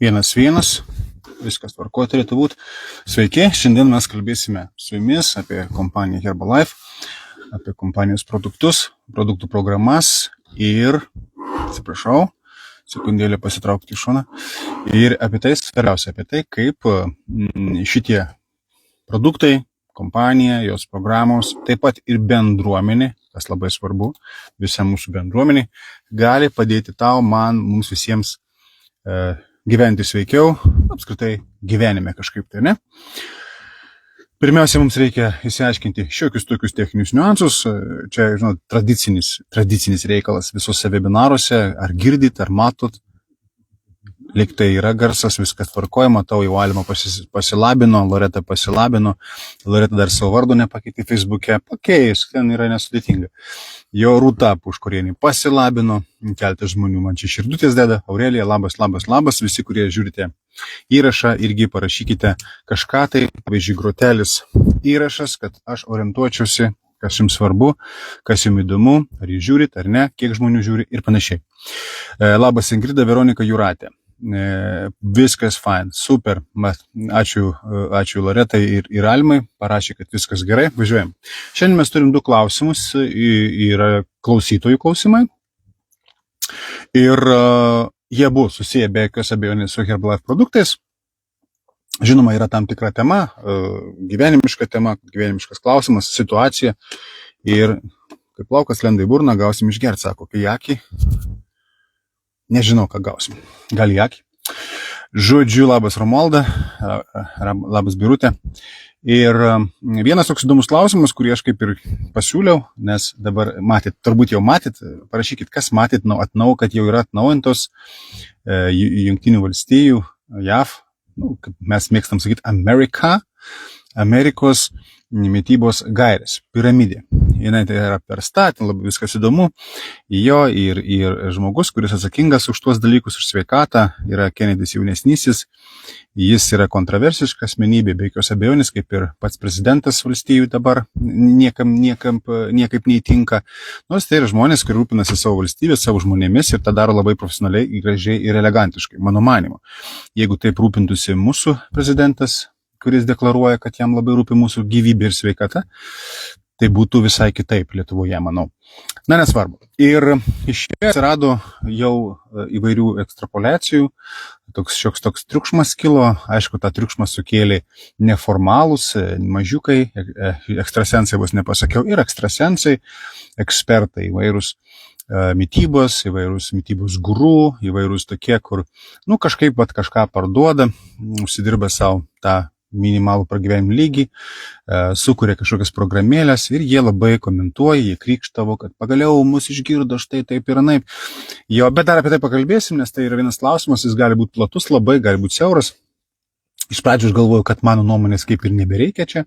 1-1, viskas tvarkoje turėtų būti. Sveiki, šiandien mes kalbėsime su jumis apie kompaniją Herbalife, apie kompanijos produktus, produktų programas ir, atsiprašau, sekundėlę pasitraukti iš šoną, ir apie tai, svarbiausia apie tai, kaip šitie produktai, kompanija, jos programos, taip pat ir bendruomenė, tas labai svarbu, visa mūsų bendruomenė, gali padėti tau, man, mums visiems gyventi sveikiau, apskritai gyvenime kažkaip tai, ne? Pirmiausia, mums reikia įsiaiškinti šiokius tokius techninius niuansus. Čia, žinot, tradicinis reikalas visose webinaruose. Ar girdit, ar matot? Lyg tai yra garsas, viskas tvarkoja, matau, jau Alma pasilabino, Loreta pasilabino, Loreta dar savo vardo nepakeitė Facebook'e, pakeis, ten yra nesudėtinga. Jo Rūta Puškorienė pasilabino, keletas žmonių man čia širdutės deda, Aurelija, labas, visi, kurie žiūrite įrašą, irgi parašykite kažką tai, pavyzdžiui, grotelis įrašas, kad aš orientuočiausi, kas jums svarbu, kas jums įdomu, ar jūs žiūrit, ar ne, kiek žmonių žiūri ir panašiai. Labas Ingrida, Veronika, Jūratė. Viskas fine, super, ačiū Loretai ir Almai, parašė, kad viskas gerai, važiuojam. Šiandien mes turim 2 klausimus, yra klausytojų klausimai ir jie buvo susiję be jokios abejonės su Herbalife produktais. Žinoma, yra tam tikra tema, gyvenimiška tema, gyvenimiškas klausimas, situacija ir kaip laukas lenda į burną, gausim išgerti, sako, kai jakį. Nežinau, ką gausim. Gal į akį. Žodžiu, labas Romualda, labas Birutė. Ir vienas toks įdomus klausimas, kurį aš kaip ir pasiūliau, nes dabar matėt, turbūt jau matėt, parašykit, kas matėt, kad jau yra atnaujintos Jungtinių valstijų, JAV, kaip mes mėgstam sakyti, Amerikos mitybos gairės, piramidė. Jinai tai yra persta, ten labai viskas įdomu. Jo ir žmogus, kuris atsakingas už tuos dalykus, už sveikatą, yra Kennedys jaunesnysis. Jis yra kontroversiška asmenybė, be jokios abejonės, kaip ir pats prezidentas valstijų dabar niekaip neįtinka. Nors tai yra žmonės, kurie rūpinasi savo valstybę, savo žmonėmis ir tą daro labai profesionaliai, gražiai ir elegantiškai, mano manimu. Jeigu taip rūpintųsi mūsų prezidentas, kuris deklaruoja, kad jam labai rūpi mūsų gyvybė ir sveikata, tai būtų visai kitaip Lietuvoje, manau. Na, nesvarbu. Ir iš čia atsirado jau įvairių ekstrapoliacijų, toks triukšmas kilo, aišku, tą triukšmą sukėlė neformalūs, mažiukai, ekstrasensai vos nepasakiau, ir ekstrasensai, ekspertai įvairūs įvairūs mitybos guru, įvairūs tokie, kur, kažkaip kažką parduoda, užsidirba savo tą minimalų pragyvenimo lygį, sukuria kažkokias programėlės ir jie labai komentuoja, jie krykštavo, kad pagaliau mus išgirdo, štai taip ir anaip. Jo, bet dar apie tai pakalbėsim, nes tai yra vienas klausimas, jis gali būti platus labai, gali būti siauras. Iš pradžių aš galvoju, kad mano nuomonės kaip ir nebereikia čia,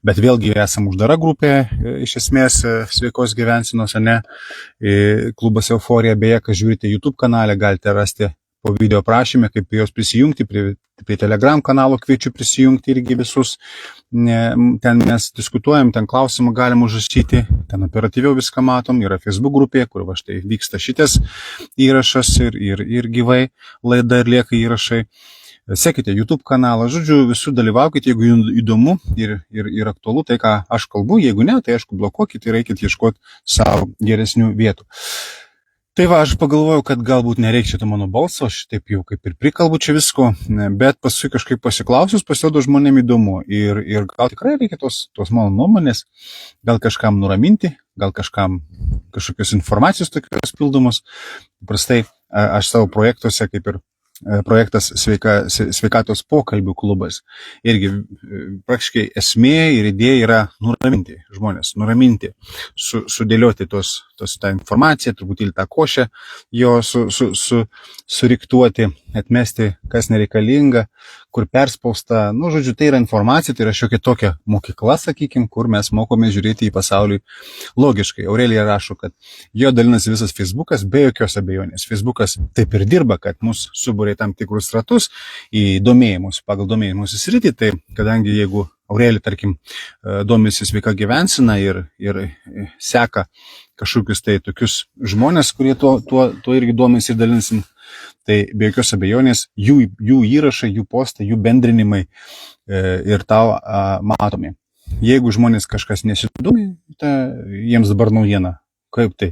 bet vėlgi esam uždara grupė, iš esmės sveikos gyvensenos, ne, klubas Euforija, beje, kas žiūrite YouTube kanale, galite rasti po video prašymę, kaip jos prisijungti, prie Telegram kanalo kviečiu prisijungti irgi visus. Ten mes diskutuojam, ten klausimą galim užrašyti, ten operatyviau viską matom, yra Facebook grupė, kur va štai vyksta šitas įrašas ir gyvai laida ir lieka įrašai. Sekite YouTube kanalą, žodžiu, visų dalyvaukite, jeigu jums įdomu ir aktualu tai, ką aš kalbu, jeigu ne, tai aišku blokuokite ir reikite ieškoti savo geresnių vietų. Tai va, aš pagalvojau, kad galbūt nereikia šito mano balso, aš taip jau kaip ir prikalbu čia visko, bet paskui kažkaip pasiklausius, pasirodo žmonėm įdomu ir gal tikrai reikia tos mano nuomonės, gal kažkam nuraminti, gal kažkam kažkokios informacijos tokios pildomos. Paprastai aš savo projektuose kaip ir projektas sveikatos pokalbių klubas. Irgi praktiškai esmė ir idėja yra nuraminti žmonės, sudėlioti tą informaciją, truputėlį tą košę, jo suriktuoti, atmesti, kas nereikalinga, kur perspausta. Žodžiu, tai yra informacija, tai yra šiokia tokia mokykla, sakykim, kur mes mokome žiūrėti į pasaulį logiškai. Aurelija rašo, kad jo dalinasi visas Facebookas, be jokios abejonės. Facebookas taip ir dirba, kad mus suburė tam tikrus ratus į domėjimus, pagal domėjimus sritį, tai kadangi jeigu Aurelija, tarkim, domisi sveika gyvensena ir seka kažkokius tai tokius žmonės, kurie tuo irgi domisi ir dalinasi, tai be jokios abejonės jų įrašai, jų postai, jų bendrinimai ir tau matomi. Jeigu žmonės kažkas nesidomi, jiems dabar naujiena. Kaip tai?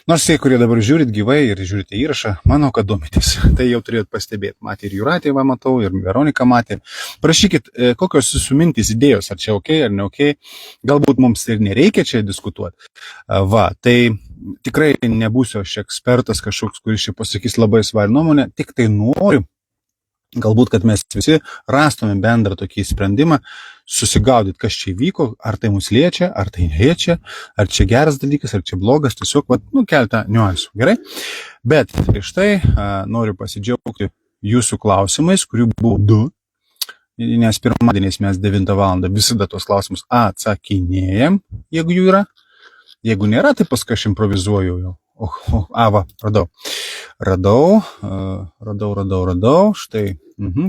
Nors tie, kurie dabar žiūrit gyvai ir žiūrite įrašą, manau, kad domitės. Tai jau turėjot pastebėti. Matė ir Jūratė, va matau, ir Veronika matė. Prašykit, kokios jūsų mintys, idėjos, ar čia ok, ar ne ok. Galbūt mums ir nereikia čia diskutuoti. Va, tai tikrai nebūsiu aš ekspertas kažkoks, kuris čia pasakys labai svarų nuomonę, tik tai noriu. Galbūt, kad mes visi rastume bendrą tokį sprendimą, susigaudyti, kas čia vyko, ar tai mus liečia, ar tai neliečia, ar čia geras dalykas, ar čia blogas, tiesiog, keletą niuansų, gerai? Bet prieš tai noriu pasidžiaugti jūsų klausimais, kurių buvo 2, nes pirmadieniais mes 9 val. Visada tos klausimus atsakinėjam, jeigu jų yra. Jeigu nėra, tai paskui aš improvizuoju jau. Va, radau, štai,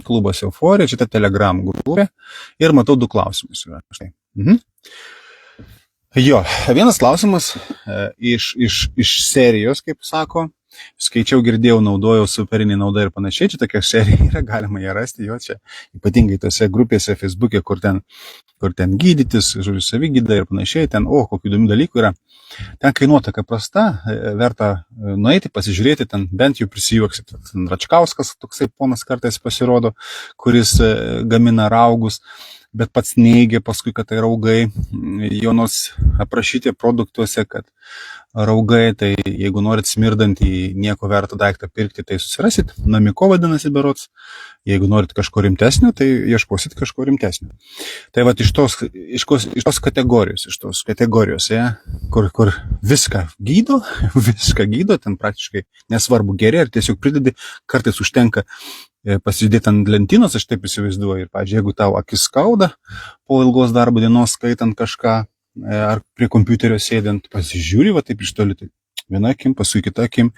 klubas Euforija, čia ta Telegram grupė ir matau 2 klausimus. Štai. Jo, vienas klausimas iš serijos, kaip sako, skaičiau, girdėjau, naudojau superinį naudą ir panašiai, čia tokia serija yra, galima ją rasti, jo čia, ypatingai tose grupėse Facebook'e, kur ten gydytis, žodžiu, savigyda ir panašiai, ten, kokių įdomių dalykų yra. Ten kainuotaka prasta, verta nueiti, pasižiūrėti, ten bent jau prisijuoksit. Ten Račkauskas, toksai ponas kartais pasirodo, kuris gamina raugus, bet pats neigia paskui, kad tai raugai. Jonos aprašyti produktuose, kad raugai, tai jeigu norit smirdantį nieko vertą daiktą pirkti, tai susirasit. Namiko vadinasi berods. Jeigu norit kažko rimtesnio, tai ieškosit kažko rimtesnio. Tai vat iš tos kategorijos, kur viską gydo, ten praktiškai nesvarbu geri, ar tiesiog pridedi, kartais užtenka pasidėti ant lentynos, aš taip įsivaizduoju. Ir, pavyzdžiui, jeigu tau akis skauda po ilgos darbo dienos skaitant kažką, ar prie kompiuterio sėdint, pasižiūri, va taip iš toli, tai viena akim, paskui kita akim,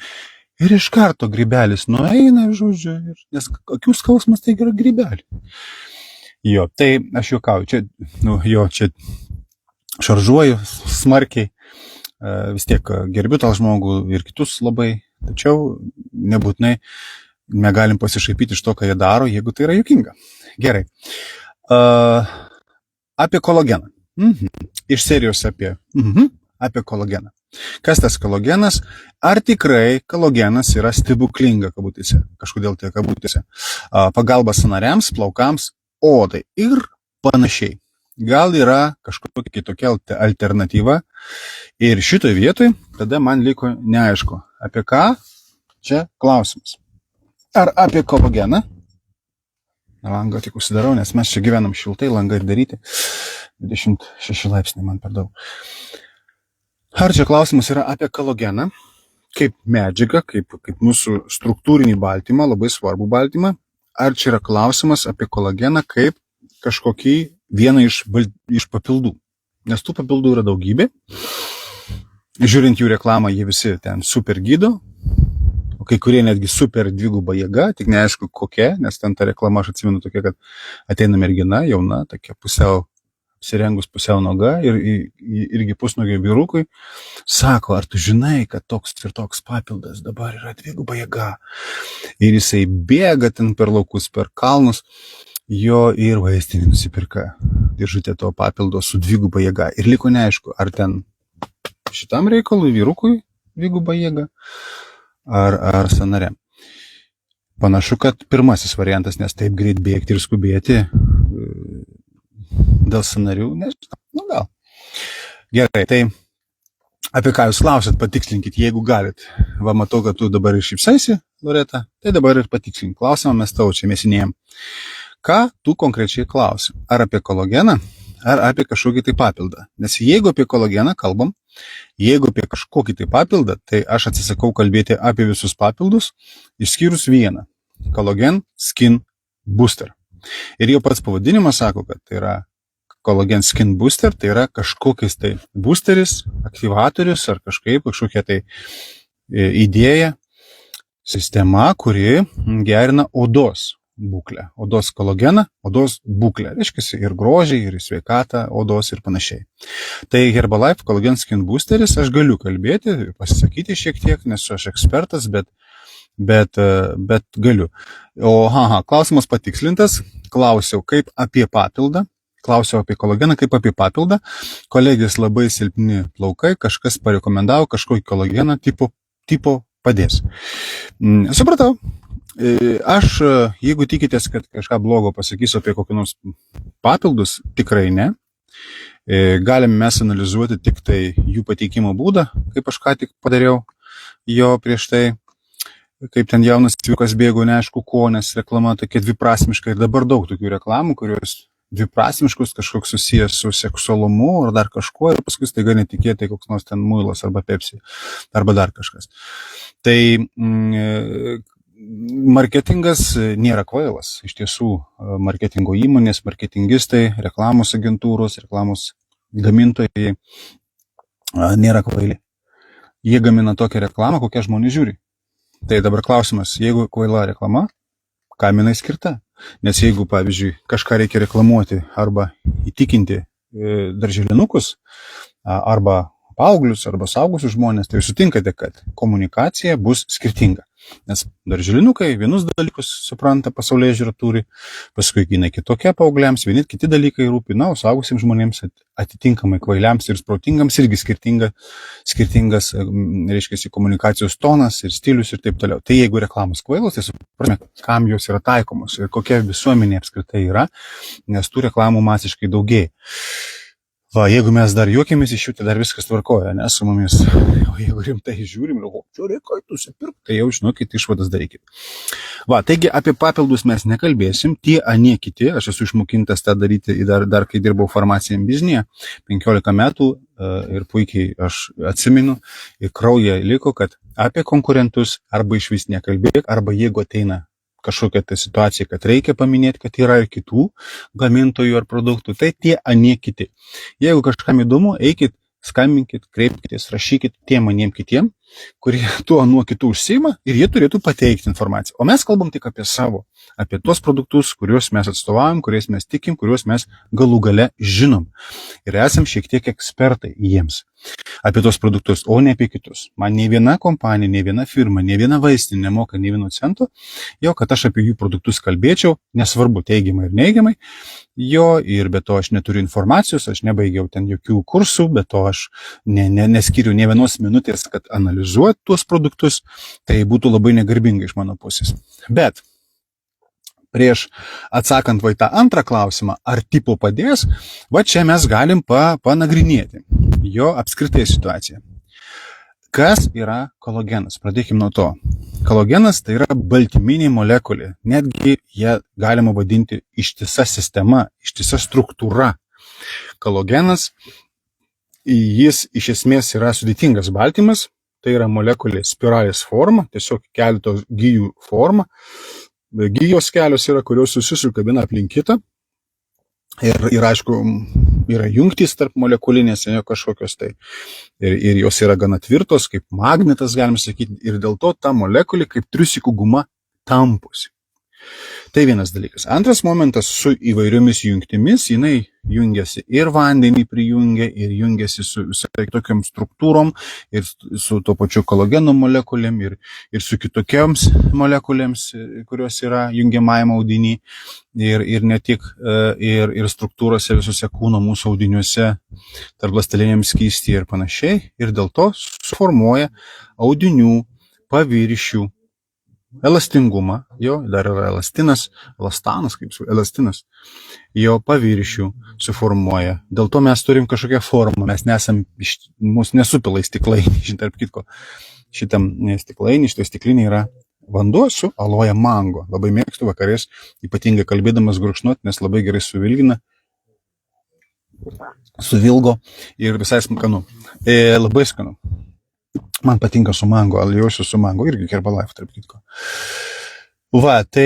ir iš karto grybelis nueina, žodžiu, nes akių skausmas tai yra grybelį. Jo, tai aš juokauju, čia šaržuoju smarkiai, vis tiek gerbiu tą žmogų ir kitus labai, tačiau nebūtinai negalim pasišaipyti iš to, ką jie daro, jeigu tai yra juokinga. Gerai. Apie kolageną. Iš serijos apie kolageną. Kas tas kolagenas? Ar tikrai kolagenas yra stebuklinga kabutėse? Kažkodėl tai kabutėse. Pagalba sąnariams, plaukams, odai ir panašiai. Gal yra kažkokia kitokia alternatyva. Ir šitoj vietoj tada man liko neaišku. Apie ką? Čia klausimas. Ar apie kolageną? Langą tik užsidarau, nes mes čia gyvenam šiltai, langą ir daryti. 26 laipsniai man per daug. Ar čia klausimas yra apie kolageną, kaip medžiagą, kaip mūsų struktūrinį baltymą, labai svarbų baltymą? Ar čia yra klausimas apie kolageną kaip kažkokį vieną iš papildų? Nes tų papildų yra daugybė. Žiūrint jų reklamą, jie visi ten super gydo. Kai kurie netgi super dviguba jėga, tik neaišku kokia, nes ten ta reklama, aš atsimenu tokia, kad ateina mergina, jauna, tokia pusiau apsirengus pusiau noga ir irgi pusnogio vyrukui, sako, ar tu žinai, kad toks ir toks papildas dabar yra dviguba jėga. Ir jisai bėga ten per laukus, per kalnus, jo ir vaistinį nusipirka dėžutę to papildo su dviguba jėga. Ir liko neaišku, ar ten šitam reikalui vyrukui dviguba jėga, ar sąnariam. Panašu, kad pirmasis variantas, nes taip greit bėgti ir skubėti dėl sąnarių, nežinau, gal. Gerai, tai apie ką jūs klausėt, patikslinkit, jeigu galit. Va, matau, kad tu dabar ir šypsaisi, Loreta, tai dabar ir patikslink. Klausimą mes tau čia mėsinėjom. Ką tu konkrečiai klausi? Ar apie kolageną, ar apie kažkokį tai papildą? Nes jeigu apie kolageną kalbam, jeigu apie kažkokį tai papildą, tai aš atsisakau kalbėti apie visus papildus, išskyrus vieną. Collagen Skin Booster. Ir jau pats pavadinimas sako, kad tai yra Collagen Skin Booster, tai yra kažkokis tai boosteris, aktyvatorius ar kažkokia tai idėja, sistema, kuri gerina odos būklę, odos kolageną, odos būklę, reiškia ir grožį, ir sveikatą odos ir panašiai. Tai Herbalife Collagen Skin Boosteris, aš galiu kalbėti, pasisakyti šiek tiek, nes aš ekspertas, bet bet galiu. Klausimas patikslintas. Klausiau, kaip apie papildą. Klausiau apie kolageną, kaip apie papildą. Kolegės labai silpni plaukai, kažkas parekomendavo kažkokį kolageną tipo padės. Supratau. Aš, jeigu tikitės, kad kažką blogo pasakysiu apie kokį nors papildus, tikrai ne. Galime mes analizuoti tik tai jų pateikimo būdą, kaip aš ką tik padariau jo prieš tai, kaip ten jaunas vyrukas bėgo neaišku ko, nes reklama tokia dviprasmiška ir dabar daug tokių reklamų, kurios dviprasmiškus, kažkoks susijęs su seksualumu ar dar kažkuo ir paskui staiga netikėtai koks nors ten muilas arba Pepsi arba dar kažkas. Tai marketingas nėra kvailas. Iš tiesų, marketingo įmonės, marketingistai, reklamos agentūros, reklamos gamintojai nėra kvaili. Jie gamina tokią reklamą, kokią žmonės žiūri. Tai dabar klausimas, jeigu kvaila reklama, kam jinai skirta? Nes jeigu, pavyzdžiui, kažką reikia reklamuoti arba įtikinti darželinukus arba paauglius arba saugusius žmonės, tai sutinkate, kad komunikacija bus skirtinga. Nes darželinukai vienus dalykus supranta, pasaulyje žiūrą turi, paskui jinai kitokia paaugliams, vieni kiti dalykai rūpi, o saugusiems žmonėms atitinkamai kvailiams ir protingams irgi skirtingas, reiškia, komunikacijos tonas ir stilius ir taip toliau. Tai jeigu reklamos kvailos, tai suprasme, kam jos yra taikomos ir kokia visuomenė apskritai yra, nes tų reklamų masiškai daugėja. Jeigu mes dar juokiamės iš jų, tai dar viskas tvarkoja, ne, su mumis. O jeigu rimtai žiūrim, čia reikia nusipirkti, tai jau žinokit, išvadas darykit. Taigi apie papildus mes nekalbėsim, tie anie kiti, aš esu išmokintas tą daryti dar kai dirbau farmacijam biznyje, 15 metų ir puikiai aš atsimenu ir krauja liko, kad apie konkurentus arba iš vis nekalbėk, arba jeigu ateina kažkokia ta situacija, kad reikia paminėti, kad yra ir kitų gamintojų ar produktų, tai tie anie kiti. Jeigu kažkam įdomu, eikit, skambinkit, kreipkitės, rašykit tiem aniem kitiem, kurie tuo nuo kitų užsiima ir jie turėtų pateikti informaciją. O mes kalbam tik apie savo, apie tuos produktus, kuriuos mes atstovaujam, kuriais mes tikim, kuriuos mes galų gale žinom. Ir esam šiek tiek ekspertai jiems apie tos produktus, o ne apie kitus. Man nei viena kompanija, nei viena firma, nei viena vaistinė nemoka nei vieno cento, jo, kad aš apie jų produktus kalbėčiau, nesvarbu teigiamai ir neigiamai, jo, ir be to aš neturiu informacijos, aš nebaigiau ten jokių kursų, be to aš neskiriu nei vienos minutės, kad analizuoti tuos produktus, tai būtų labai negarbinga iš mano pusės. Bet prieš atsakant į tą antrą klausimą, ar tipo padės, čia mes galim panagrinėti jo apskritai situaciją. Kas yra kolagenas? Pradėkime nuo to. Kolagenas tai yra baltyminė molekulė, netgi ją galima vadinti ištisa sistema, ištisa struktūra. Kolagenas, jis iš esmės yra sudėtingas baltymas, tai yra molekulė spiralės forma, tiesiog keletos gijų forma. Gijos kelios yra, kurios susisukabina aplink kitą. Ir aišku, yra jungtys tarp molekulinės kažkokios tai. Ir jos yra gana tvirtos, kaip magnetas, galim sakyti. Ir dėl to ta molekulė kaip triusikų guma tamposi. Tai vienas dalykas. Antras momentas, su įvairiomis jungtimis, jinai jungiasi ir vandenį prijungia, ir jungiasi su visai tokiam struktūrom, ir su to pačiu kolageno molekulėm, ir su kitokiams molekulėms, kurios yra jungiamajam audiny, ir ne tik, ir struktūrose visose kūno mūsų audiniuose, tarp ląsteliniam skystyje ir panašiai, ir dėl to suformuoja audinių paviršių elastingumą, jo, dar yra elastinas, elastinas, jo paviršių suformuoja. Dėl to mes turim kažkokią formą, mes mūsų nesupila į stiklainį, tarp kitko, šitam stiklainį, šitoj stiklinė yra vanduo su aloja mango. Labai mėgstu vakarės, ypatingai kalbėdamas gurkšnot, nes labai gerai suvilgo ir visai skanu. Labai skanu. Man patinka su mango, aliejausiu su mango, irgi Herbalife, tarp kitko. Tai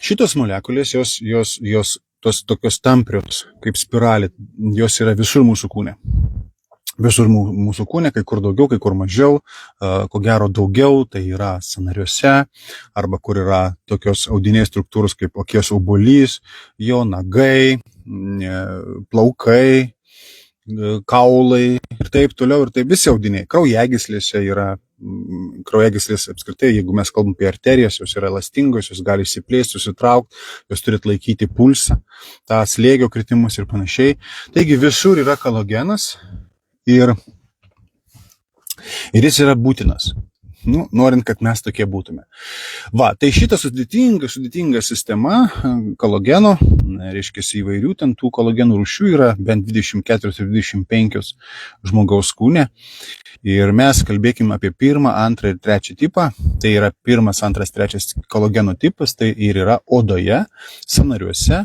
šitos molekulės, jos tos tokios tamprios, kaip spiralė, jos yra visur mūsų kūne. Visur mūsų kūne, kai kur daugiau, kai kur mažiau, ko gero daugiau, tai yra sąnariuose, arba kur yra tokios audinės struktūros kaip akies obuolys, jo nagai, plaukai, kaulai ir taip toliau, ir taip visi audiniai. Kraujagyslėse yra, kraujagyslės apskritai, jeigu mes kalbam apie arterijas, jos yra elastingos, jos gali įsiplėsti, susitraukti, jos turi atlaikyti pulsą, tą slėgio kritimus ir panašiai. Taigi visur yra kolagenas ir jis yra būtinas. Norint, kad mes tokie būtume. Va, tai šita sudėtinga sistema kolageno, reiškia įvairių ten tų kolagenų rūšių yra bent 24 ir 25 žmogaus kūne. Ir mes kalbėkime apie pirmą, antrą ir trečią tipą. Tai yra pirmas, antras, trečias kolageno tipas, tai ir yra odoje, sąnariuose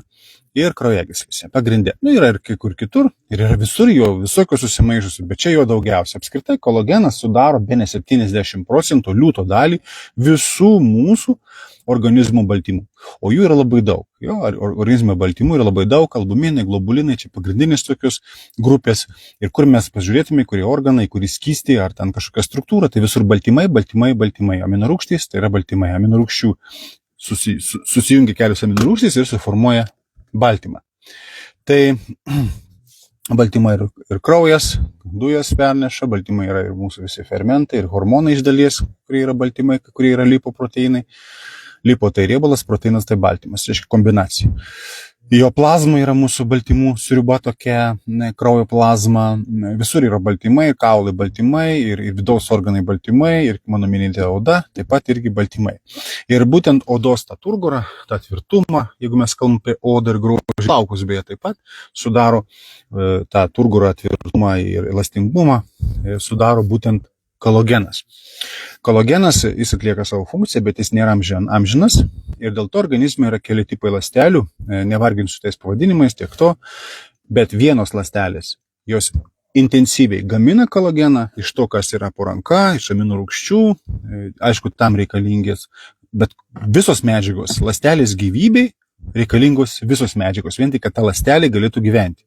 ir kraujagyslėse. Pagrindė. Yra ir kai kur kitur, ir yra visur jo visokių susimaišusių, bet čia jo daugiausia. Apskritai kolagenas sudaro bene 70% liūto dalį visų mūsų organizmų baltymų. O jų yra labai daug. Jo, organizme baltymų yra labai daug, albuminai, globulinai, čia pagrindinės tokios grupės. Ir kur mes pažiūrėtume, kurie organai, kurie skystį, ar ten kažkokia struktūra, tai visur baltymai. Aminorūgštys, tai yra baltymai. Aminorūgščių susijungia kelios aminorūgštys ir suformuoja baltymą. Tai baltymai ir kraujas, dujas perneša, baltymai yra ir mūsų visi fermentai, ir hormonai iš dalies, kurie yra baltymai, kurie yra lipoproteinai. Lipo tai riebalas, proteinas tai baltymas, reiškia kombinacija. Jo plazma yra mūsų baltymų sriuba tokia, kraujo plazma, visur yra baltymai, kaulai baltymai, ir vidaus organai baltymai, ir mano minėta oda, taip pat irgi baltymai. Ir būtent odos tą turgorą, tą tvirtumą, jeigu mes kalbame apie odą ir grožį, plaukus beje taip pat, sudaro tą turgorą, tvirtumą ir elastingumą, sudaro būtent kolagenas. Kolagenas, jis atlieka savo funkciją, bet jis nėra amžinas ir dėl to organizme yra keli tipai ląstelių, nevarginsiu tais pavadinimais, tiek to, bet vienos ląstelės, jos intensyviai gamina kolageną iš to, kas yra po ranka, iš aminorūgščių, aišku, tam reikalingės, bet visos medžiagos, ląstelės gyvybei reikalingos visos medžiagos, vien tik, kad ta ląstelė galėtų gyventi.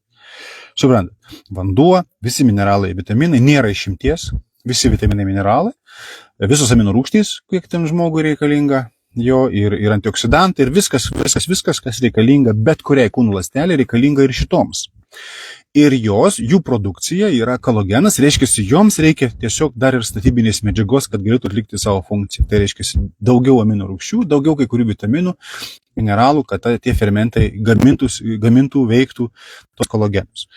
Suprantat, vanduo, visi mineralai, vitaminai, nėra išimties. Visi vitaminai, mineralai, visos aminorūgštys, kiek tam žmogui reikalinga, jo ir antioksidantai ir viskas, kas reikalinga, bet kuriai kūnų ląstelė reikalinga ir šitoms. Ir jų produkcija yra kolagenas, reiškia, joms reikia tiesiog dar ir statybinės medžiagos, kad galėtų atlikti savo funkciją. Tai reiškia, daugiau aminorūgščių, daugiau kai kurių vitaminų, mineralų, kad tie fermentai gamintų, veiktų tos kolagenus.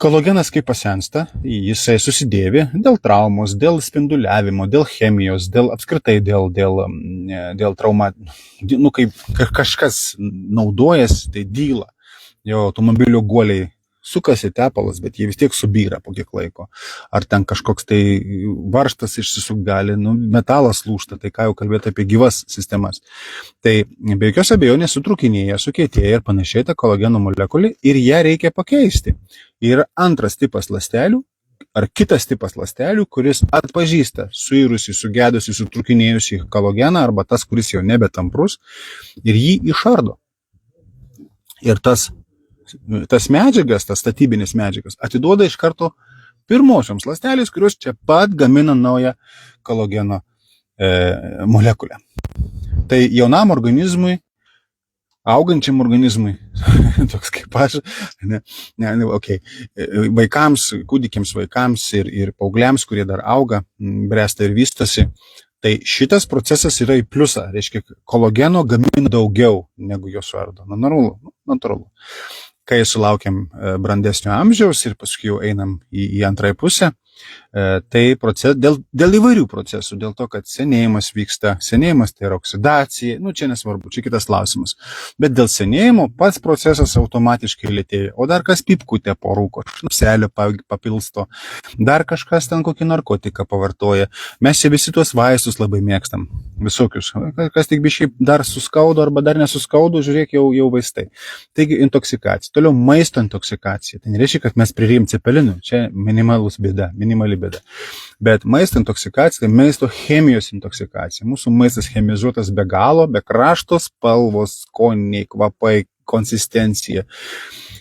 Kolagenas kaip pasensta, jisai susidėvi dėl traumos, dėl spinduliavimo, dėl chemijos, apskritai dėl trauma, kaip kažkas naudojas, tai dyla. Jo automobilio guoliai sukasi tepalas, bet jie vis tiek subyra po kiek laiko. Ar ten kažkoks tai varžtas išsisuk gali, metalas lūžta, tai ką jau kalbėti apie gyvas sistemas. Tai be jokios abejonės sutrūkinėja, sukietėja ir panašiai ta kolageno molekulė ir ją reikia pakeisti. Ir antras tipas ląstelių, ar kitas tipas ląstelių, kuris atpažįsta suirusi, sugedusi, sutrūkinėjusi kolageną, arba tas, kuris jau nebetamprus, ir jį išardo. Ir tas medžiagas, tas statybinės medžiagas, atiduoda iš karto pirmosioms ląstelės, kurios čia pat gamina naują kolageno molekulę. Tai jaunam organizmui, augančiam organizmui, toks kaip aš, vaikams, kūdikiams vaikams ir paaugliams, kurie dar auga, bręsta ir vystosi, tai šitas procesas yra į pliusą, reiškia, kolageno gamina daugiau negu jo suardo. Natūralu. Kai sulaukiam brandesnio amžiaus ir paskui jau einam į antrąją pusę, tai dėl įvairių procesų, dėl to, kad senėjimas vyksta, senėjimas tai yra oksidacija, čia nesvarbu, čia kitas klausimas, bet dėl senėjimo pats procesas automatiškai lėtėja, o dar kas pipkutė po rūko, šnapselio papilsto, dar kažkas ten kokį narkotiką pavartoja, mes čia visi tuos vaistus labai mėgstam, visokius, kas tik biškai dar suskaudo arba dar nesuskaudo, žiūrėk jau vaistai. Taigi intoksikacija, toliau maisto intoksikacija, tai nereiškia, kad mes pririjim cepelinų, čia minimali bėda. Bet maisto intoksikacija, tai maisto chemijos intoksikacija. Mūsų maistas chemizuotas be galo, be krašto, spalvos, skoniai, kvapai, konsistencija.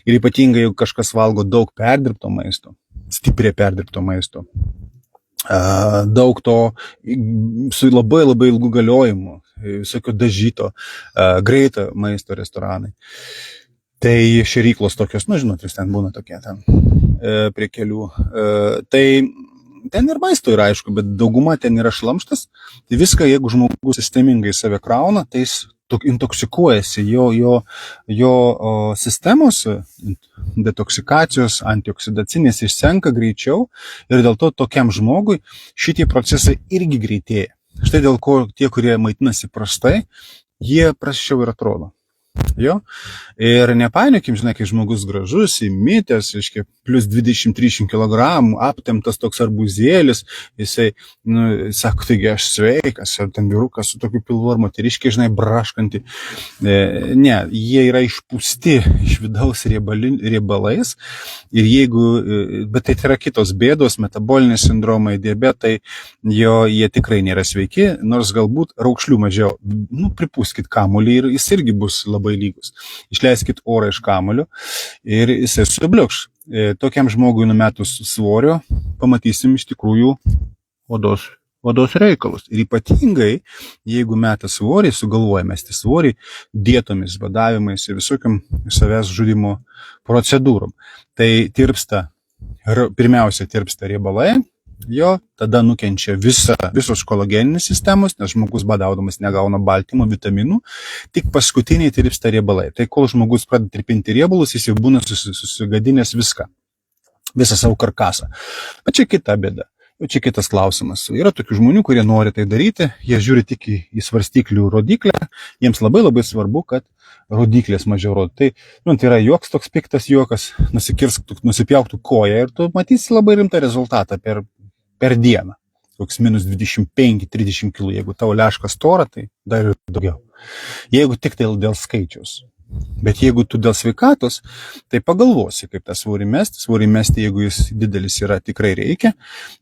Ir ypatingai, jeigu kažkas valgo daug perdirbto maisto, stipriai perdirbto maisto, daug to su labai ilgų galiojimų, visokio dažyto, greito maisto restoranai. Tai šėryklos tokios, žinot, vis ten būna tokie ten prie kelių. Tai ten ir maisto yra aišku, bet dauguma ten yra šlamštas. Tai viską, jeigu žmogus sistemingai save krauna, tai jis intoksikuojasi, jo sistemos detoksikacijos, antioksidacinės išsenka greičiau ir dėl to tokiam žmogui šitie procesai irgi greitėja. Štai dėl ko tie, kurie maitinasi prastai, jie prasčiau ir atrodo. Jo? Ir nepainiokim, žinai, kai žmogus gražus, įmitęs, reiškia, plus 20-30 kg, aptemtas toks arbūzėlis, jisai, sako, taigi aš sveikas, ar ten vyrukas su tokiu pilvu, ar moteriškiai, žinai, braškanti. Ne, jie yra išpūsti iš vidaus riebalais ir jeigu, bet tai yra kitos bėdos, metaboliniai sindromai, diabetai, jie tikrai nėra sveiki, nors galbūt raukšlių mažiau. Pripūskit kamuolį ir jis irgi bus labai lygus. Išleiskit orą iš kamuolio ir jisai subliukš. Tokiam žmogui numetus svorio pamatysim iš tikrųjų odos reikalus. Ir ypatingai, jeigu meta svorį, sugalvoja mesti svorį dietomis, badavimais ir visokiam savęs žudimo procedūrom. Tai pirmiausia tirpsta riebalai, tada nukenčia visos kolageninės sistemos, nes žmogus badaudamas negauna baltymų, vitaminų, tik paskutiniai tirpsta riebalai. Tai kol žmogus pradeda tirpinti riebalus, jis jau būna susigadinęs visą savo karkasą. Bet čia kita bėda. Čia kitas klausimas. Yra tokių žmonių, kurie nori tai daryti, jie žiūri tik į svarstyklių rodiklę, jiems labai svarbu, kad rodiklės mažiau rodo. Tai yra joks toks piktas juokas, nusipjauktų koją ir tu matysi labai rimtą rezultatą per dieną. Koks minus 25-30 kg. Jeigu tavo leška stora, tai dar ir daugiau. Jeigu tik dėl skaičiaus. Bet jeigu tu dėl sveikatos, tai pagalvosi, kaip tą svorį mesti. Svorį mesti, jeigu jis didelis yra, tikrai reikia,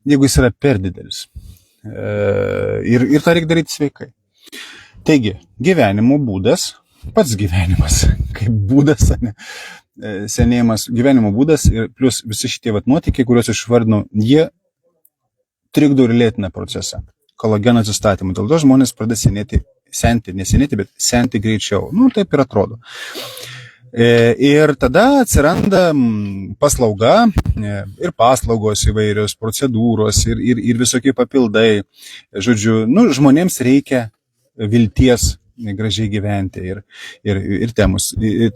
jeigu jis yra per didelis. Ir tą reikia daryti sveikai. Taigi, gyvenimo būdas, pats gyvenimas, kaip būdas, senėjimas, gyvenimo būdas ir plus visi šitie nuotykiai, kuriuos aš išvardinau, jie trikdo ir lėtina procesą. Kolageno atsistatymą. Dėl to žmonės pradeda senti greičiau. Taip ir atrodo. Ir tada atsiranda paslauga ir paslaugos įvairios, procedūros ir visokie papildai. Žodžiu, žmonėms reikia vilties gražiai gyventi ir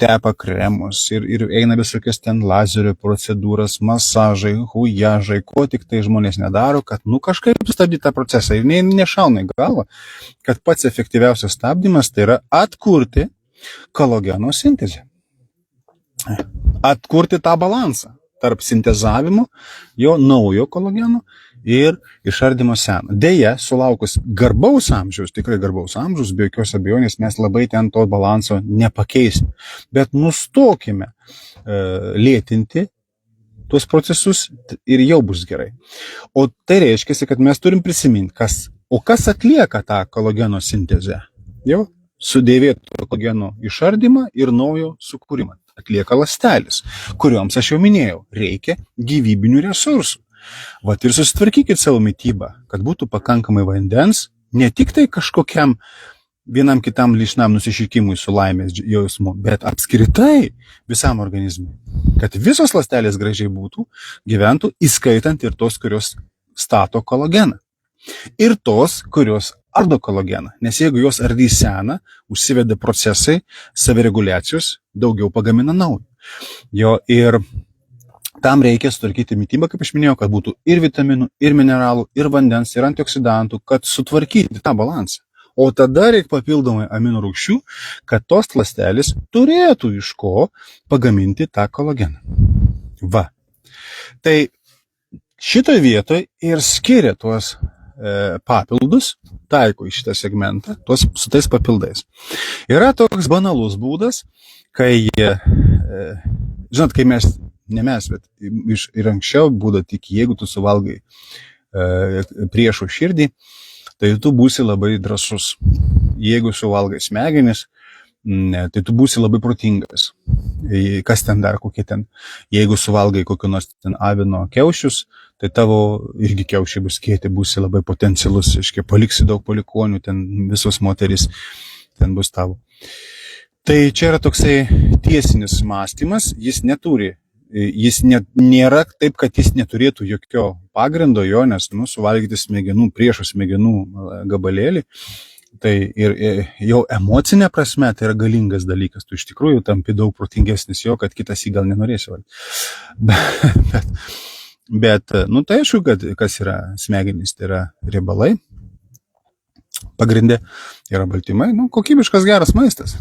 tepa kremus ir eina visokios ten lazerio procedūras, masažai, hujažai, ko tik tai žmonės nedaro, kad kažkaip stabdyti tą procesą. Ir nešauna į galvą, kad pats efektyviausias stabdymas tai yra atkurti kolageno sintezę. Atkurti tą balansą tarp sintezavimo, jo naujo kolageno ir išardymo seno. Deja, sulaukus garbaus amžiaus, tikrai garbaus amžiaus, be jokios abejonės, mes labai ten to balanso nepakeisime. Bet nustokime lėtinti tuos procesus ir jau bus gerai. O tai reiškia, kad mes turim prisiminti, kas atlieka tą kolageno sintezę. Jau sudėvėto kolageno išardymą ir naujo sukūrimą. Atlieka ląstelės, kurioms aš jau minėjau, reikia gyvybinių resursų. Ir susitvarkykit savo mitybą, kad būtų pakankamai vandens, ne tik tai kažkokiam vienam kitam lyšnam nusišykimui su laimės jausmu, bet apskritai visam organizmui. Kad visos ląstelės gražiai gyventų, įskaitant ir tos, kurios stato kolageną. Ir tos, kurios ardo kolageną. Nes jeigu jos ardys seną, užsiveda procesai, savireguliacijos, daugiau pagamina naujo. Ir tam reikia sutvarkyti mitybą, kaip aš minėjau, kad būtų ir vitaminų, ir mineralų, ir vandens, ir antioksidantų, kad sutvarkyti tą balansą. O tada reikia papildomai amino rūgščių, kad tos ląstelės turėtų iš ko pagaminti tą kolageną. Tai šitoje vietoje ir skiria tuos papildus, taiko į šitą segmentą, su tais papildais. Yra toks banalus būdas, kai, žinot, kai bet ir anksčiau būdavo tik, jeigu tu suvalgai priešo širdį, tai tu būsi labai drąsus. Jeigu suvalgai smegenis, tai tu būsi labai protingas. Kas ten dar, kokie ten, jeigu suvalgai kokį nors ten avino kiaušius, tai tavo irgi kiaušiai bus kieti, būsi labai potencialus, paliksi daug palikonių, ten visos moterys ten bus tavo. Tai čia yra toksai tiesinis mąstymas, jis neturi jis nėra taip, kad jis neturėtų jokio pagrindo jo, nes suvalgyti smegenų, priešo smegenų gabalėlį, tai ir jau emocinė prasme tai yra galingas dalykas. Tu iš tikrųjų tampi daug protingesnis jo, kad kitas jį gal nenorėsi valgyti. Bet tai aišku, kad kas yra smegenys, tai yra riebalai, pagrindė yra baltymai, kokybiškas geras maistas.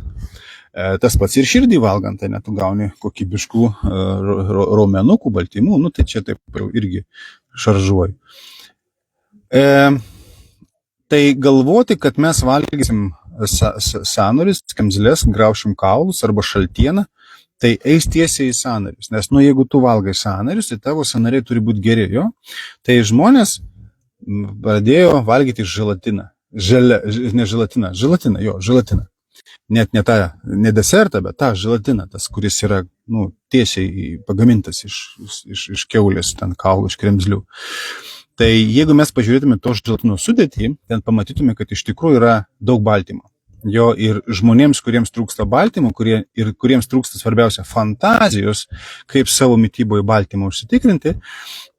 Tas pats ir širdį valgant, tai tu gauni kokybiškų raumenukų, baltymų, tai čia taip irgi šaržuoju. Tai galvoti, kad mes valgysim sąnarius, kremzles, graušim kaulus arba šaltieną, tai eis tiesiai į sąnarius. Nes jeigu tu valgai sąnarius, tai tavo sąnariai turi būti geri, jo. Tai žmonės pradėjo valgyti želatiną. Želatiną. Net ne desertą, bet tą želatiną, tas, kuris yra tiesiai pagamintas iš kiaulės, ten kaulų, iš kremzlių. Tai jeigu mes pažiūrėtume to želatino sudėtį, ten pamatytume, kad iš tikrųjų yra daug baltymo. Jo ir žmonėms, kuriems trūksta baltymo, kuriems trūksta svarbiausia fantazijos, kaip savo mityboje baltymą užsitikrinti,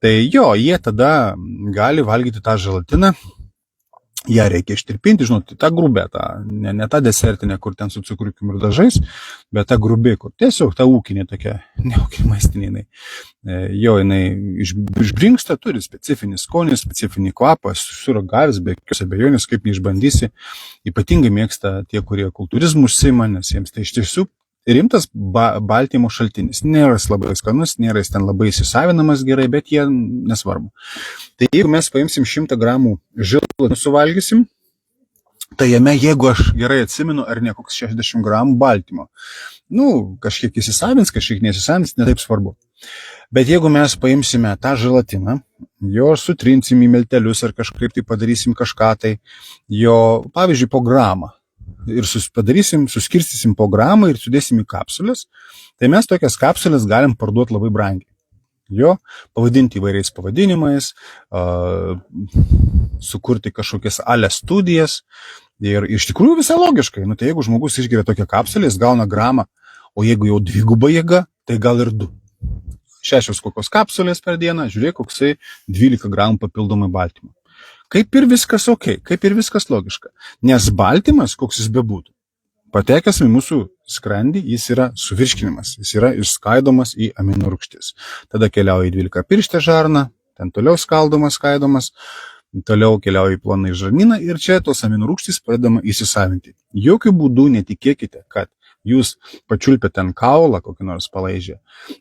tai jie tada gali valgyti tą želatiną. Ją reikia ištirpinti, tą grubę, ne tą desertinę, kur ten su cukriukim ir dažais, bet tą grubį, kur tiesiog tą ūkinė tokia, neūkinė maistinė, jinai išbrinksta, turi specifinį skonį, specifinį kvapą, suragavęs, be jokios abejonės, kaip neišbandysi. Ypatingai mėgsta tie, kurie kultūrizmų užsiima, nes jiems tai iš tiesų rimtas baltymo šaltinis. Nėra jis labai skanus, nėra jis ten labai įsisavinamas gerai, bet jie nesvarbu. Tai jeigu mes paimsim 100 gramų želatiną suvalgysim, tai jame, jeigu aš gerai atsimenu, ar ne koks 60 gramų baltymo. Kažkiek įsisavins, kažkiek neįsisavins, ne taip svarbu. Bet jeigu mes paimsime tą želatiną, jo sutrinsim į miltelius ar kažkaip tai padarysim kažką tai, jo, pavyzdžiui, po gramą, ir suskirstysim po gramą ir sudėsim į kapsulės, tai mes tokias kapsulės galim parduoti labai brangiai. Jo, pavadinti įvairiais pavadinimais, sukurti kažkokias studijas ir iš tikrųjų visai logiškai. Tai jeigu žmogus išgeria tokią kapsulę, jis gauna gramą, o jeigu jau dviguba jėga, tai gal ir 2. 6 kokios kapsulės per dieną, žiūrėk, koksai 12 gramų papildomai baltymo. Kaip ir viskas ok, kaip ir viskas logiška. Nes baltymas, koks jis bebūtų, patekęs į mūsų skrandį, jis yra suvirškinimas, jis yra išskaidomas į aminorūgštis. Tada keliauja į 12-pirštę žarną, ten toliau skaidomas, toliau keliauja į plonąjį žarnyną ir čia tos aminorūgštys pradedama įsisavinti. Jokių būdų netikėkite, kad jūs pačiulpėte ten kaulą, kokį nors palaižę,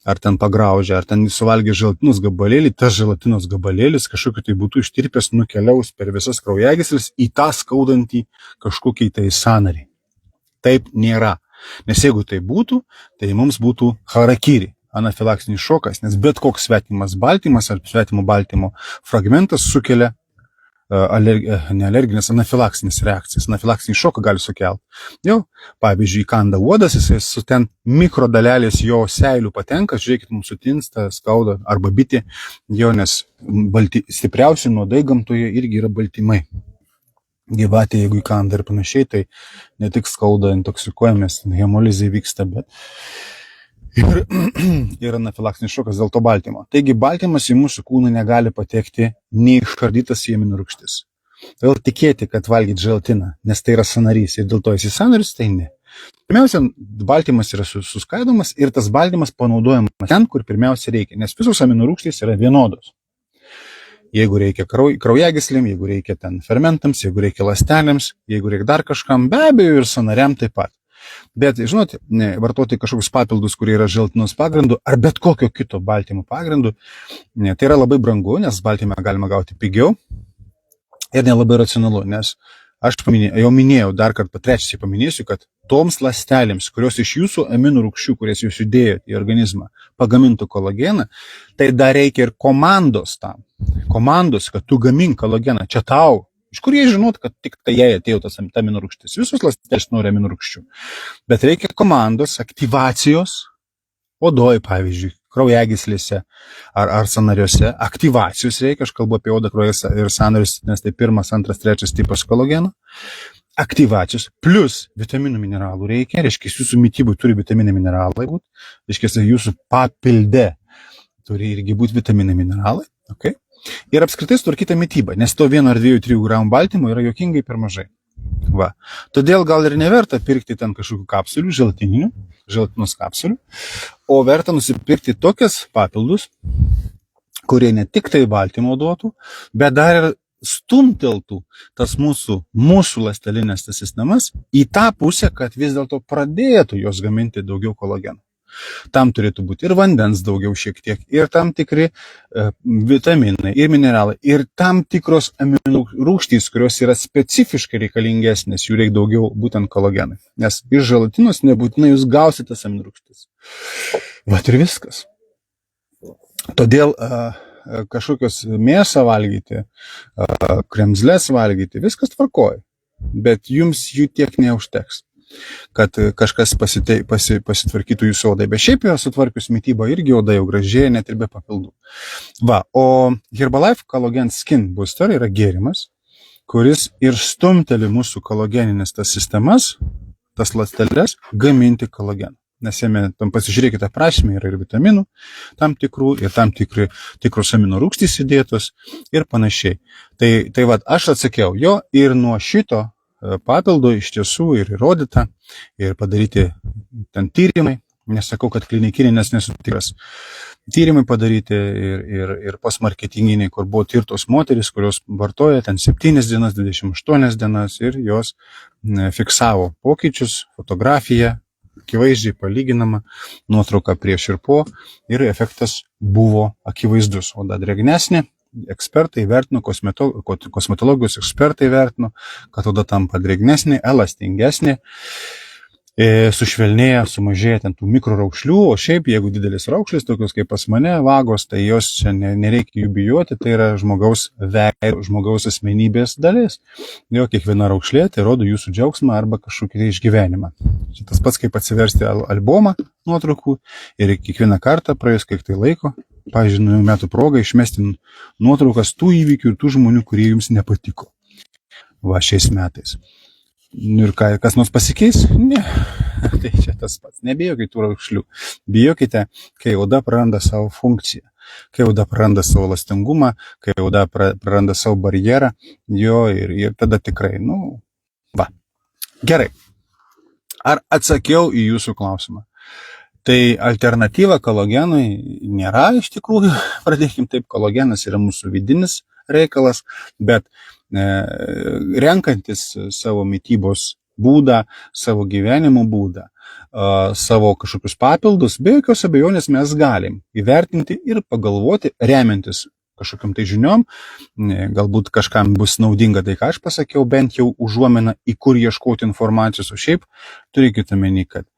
ar ten pagraužę, ar ten suvalgė želatinos gabalėlį, tas želatinos gabalėlis kažkokiu tai būtų ištirpęs, nukeliaus per visas kraujagysles į tą skaudantį kažkokį tai sąnarį. Taip nėra. Nes jeigu tai būtų, tai mums būtų harakiri, anafilaksinis šokas, nes bet koks svetimas baltymas ar svetimo baltymo fragmentas sukelia nealerginės anafilaksinės reakcijas. Anafilaksinį šoką gali sukelti. Jau, pavyzdžiui, kanda uodas, jis su ten mikrodalelės jo seilių patenka, žiūrėkit, mums sutinsta, skauda arba bitė, jo, nes stipriausi nuodai gamtoje irgi yra baltymai. Gyvatė, jeigu įkanda ir panašiai, tai ne tik skauda, intoksikuojamės, hemolizai vyksta, bet ir anafilaksinis šokas dėl to baltymo. Taigi baltymas į mūsų kūną negali patekti neišardytas į aminorūgštis. Todėl tikėti, kad valgyti želatiną, nes tai yra sąnarys ir dėl to esi sąnarys, tai ne. Pirmiausia, baltymas yra suskaidomas ir tas baltymas panaudojamas ten, kur pirmiausia reikia, nes visos aminorūgštys yra vienodos. Jeigu reikia kraujagyslėm, jeigu reikia ten fermentams, jeigu reikia ląstelėms, jeigu reikia dar kažkam, be abejo ir sąnariam taip pat. Bet, žinote, vartoti kažkokius papildus, kurie yra želatinos pagrindu, ar bet kokio kito baltymo pagrindu, tai yra labai brangu, nes baltymą galima gauti pigiau ir nelabai racionalu, nes aš jau minėjau, dar kartą trečiai paminėsiu, kad toms ląstelėms, kurios iš jūsų aminorūgščių, kurias jūs įdėjote į organizmą, pagamintų kolageną, tai dar reikia ir komandos tam. Komandos, kad tu gamink kolageną, čia tau. Iš kur jie žinot, kad tik tai jai atėjo tas aminorūgštis. Visos ląstelės nori aminorūgščių. Bet reikia komandos, aktyvacijos, odoje, pavyzdžiui, kraujagyslėse ar sąnariuose. Aktyvacijos reikia, aš kalbu apie odą, kraujas ir sąnarius, nes tai 1, 2, 3 tipas kolageno. Aktyvacijos plus vitaminų mineralų reikia, reiškia, jūsų mitybui turi vitaminai mineralai būti, reiškia, jūsų papilde turi irgi būti vitaminai, mineralai, okay? Ir apskritai sutvarkyta mityba, nes to 1 ar 2, 3 gramų baltymo yra juokingai per mažai. Va. Todėl gal ir neverta pirkti ten kažkokių kapsulių, želatinos kapsulių, o verta nusipirkti tokias papildus, kurie ne tik tai baltymo duotų, bet dar ir stumteltų tas mūsų ląstelinės sistemas į tą pusę, kad vis dėlto pradėtų jos gaminti daugiau kolageno. Tam turėtų būti ir vandens daugiau šiek tiek, ir tam tikri vitaminai, ir mineralai, ir tam tikros aminorūgštys, kurios yra specifiškai reikalingesnės, jų reikia daugiau būtent kolagenai. Nes iš želatinos nebūtinai jūs gausite tas aminorūgštys. Vat ir viskas. Todėl kažkokios mėsą valgyti, kremzles valgyti, viskas tvarkoja, bet jums jų tiek neužteks, kad kažkas pasitvarkytų jūsų odai. Bet šiaip jau sutvarkius mitybą irgi oda jau gražėja, net ir be papildų. Va, o Herbalife Collagen Skin Booster yra gėrimas, kuris ir stumteli mūsų kolageninės tas sistemas, tas ląsteles, gaminti kolageną. Nes jame, tam pasižiūrėkite aprašymę, yra ir vitaminų tam tikrų, ir tam tikros aminorūgštys įdėtos ir panašiai. Tai vat, aš atsakiau jo ir nuo šito papildo iš tiesų ir įrodyta, ir padaryti ten tyrimai, nesakau, kad klinikiniai, nes nesu tikras, tyrimai padaryti ir postmarketinginiai, kur buvo tirtos moteris, kurios vartoja ten 7 dienas, 28 dienas ir jos fiksavo pokyčius, fotografiją, akivaizdžiai palyginama, nuotrauka prieš ir po, ir efektas buvo akivaizdus. Oda drėgnesnė, ekspertai vertino, kosmetologijos ekspertai vertino, kad oda tampa drėgnesnė, elastingesnė, sušvelnėja, sumažėja ten tų mikroraukšlių, o šiaip, jeigu didelis raukšlis, tokios kaip pas mane, vagos, tai jos čia nereikia jų bijoti, tai yra žmogaus veido, žmogaus asmenybės dalis. Jo kiekviena raukšlė, tai rodo jūsų džiaugsmą arba kažkokį išgyvenimą. Čia tas pats, kaip atsiversti albumą nuotraukų ir kiekvieną kartą praėjus kiek tai laiko, pavyzdžiui, naujų metų proga išmesti nuotraukas tų įvykių ir tų žmonių, kurie jums nepatiko. Va, šiais metais. Ir kas nors pasikeis? Ne. Tai čia tas pats. Nebijokite tų raukšlių. Bijokite, kai oda praranda savo funkciją, kai oda praranda savo elastingumą, kai oda praranda savo barjerą, jo ir tada tikrai, va. Gerai. Ar atsakiau į jūsų klausimą? Tai alternatyva kolagenui nėra iš tikrųjų, pradėkim taip, kolagenas yra mūsų vidinis reikalas, bet renkantis savo mitybos būdą, savo gyvenimo būdą, savo kažkokius papildus, be jokios abejonės mes galim įvertinti ir pagalvoti, remiantis kažkokiam tai žiniom, galbūt kažkam bus naudinga tai, ką aš pasakiau, bent jau užuomina, į kur ieškoti informacijos, o šiaip turėkite omeny, kad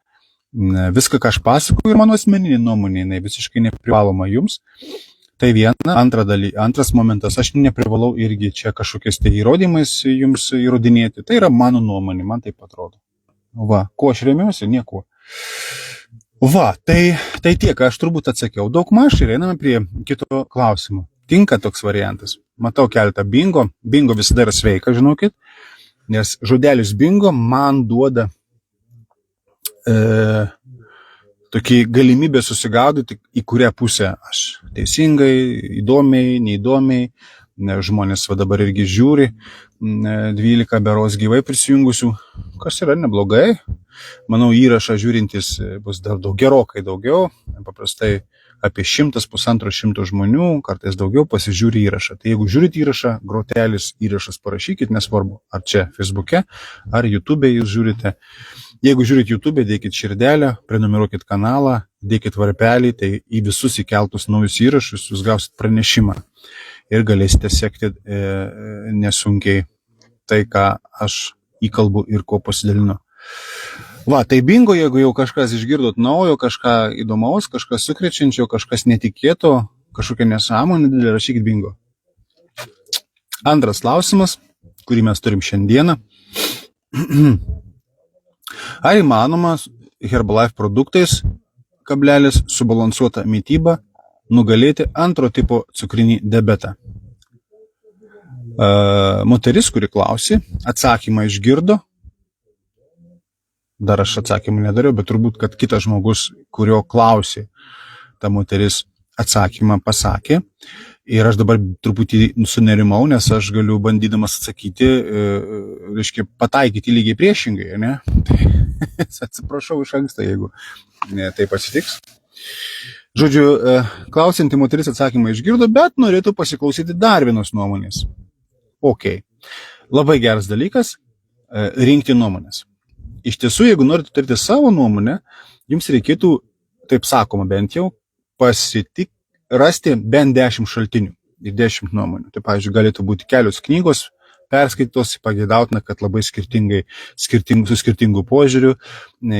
viską, ką aš pasakoju, ir mano asmeninė nuomonė, jinai visiškai neprivaloma jums. Tai viena, antras momentas, aš neprivalau irgi čia kažkokiais tai įrodymais jums įrodinėti. Tai yra mano nuomonė, man taip atrodo. Va, kuo aš remiuosi, niekuo. Va, tai tiek, aš turbūt atsakiau daug maž ir einame prie kito klausimo. Tinka toks variantas. Matau keletą bingo. Bingo visada yra sveika, žinokit, nes žodelis bingo man duoda tokį galimybę susigaudyti, į kurią pusę aš teisingai, įdomiai, neįdomiai, žmonės va dabar irgi žiūri, 12 beros gyvai prisijungusių, kas yra neblogai, manau įrašą žiūrintis bus dar gerokai daugiau, paprastai apie 100–150 žmonių, kartais daugiau pasižiūri įrašą. Tai jeigu žiūrit įrašą, grotelis įrašas parašykit, nesvarbu, ar čia Facebook'e, ar YouTube'e jūs žiūrite. Jeigu žiūrit YouTube, dėkit širdelę, prenumeruokit kanalą, dėkit varpelį, tai į visus įkeltus naujus įrašus jūs gausit pranešimą ir galėsite sekti nesunkiai tai, ką aš įkalbu ir ko pasidalinu. Va, tai bingo, jeigu jau kažkas išgirdot naujo, kažką įdomaus, kažkas sukrečiančio, kažkas netikėto, kažkokia nesąmonė didelė, rašykit bingo. Antras klausimas, kurį mes turim šiandieną. Ar įmanoma Herbalife produktais, subalansuota mityba, nugalėti antro tipo cukrinį diabetą? Moteris, kuri klausė, atsakymą išgirdo. Dar aš atsakymą nedariau, bet turbūt, kad kitas žmogus, kurio klausė, ta moteris atsakymą pasakė. Ir aš dabar truputį sunerimau, nes aš galiu bandydamas atsakyti, reiškia, pataikyti lygiai priešingai, ne? Tai atsiprašau iš anksto, jeigu taip atsitiks. Žodžiu, klausianti moteris atsakymą išgirdo, bet norėtų pasiklausyti dar vienos nuomonės. Ok. Labai geras dalykas rinkti nuomonės. Iš tiesų, jeigu norite turėti savo nuomonę, jums reikėtų, taip sakoma bent jau, rasti bent 10 šaltinių ir 10 nuomonių. Tai, pavyzdžiui, galėtų būti kelios knygos perskaitos, pageidautina, kad labai su skirtingu požiūriu,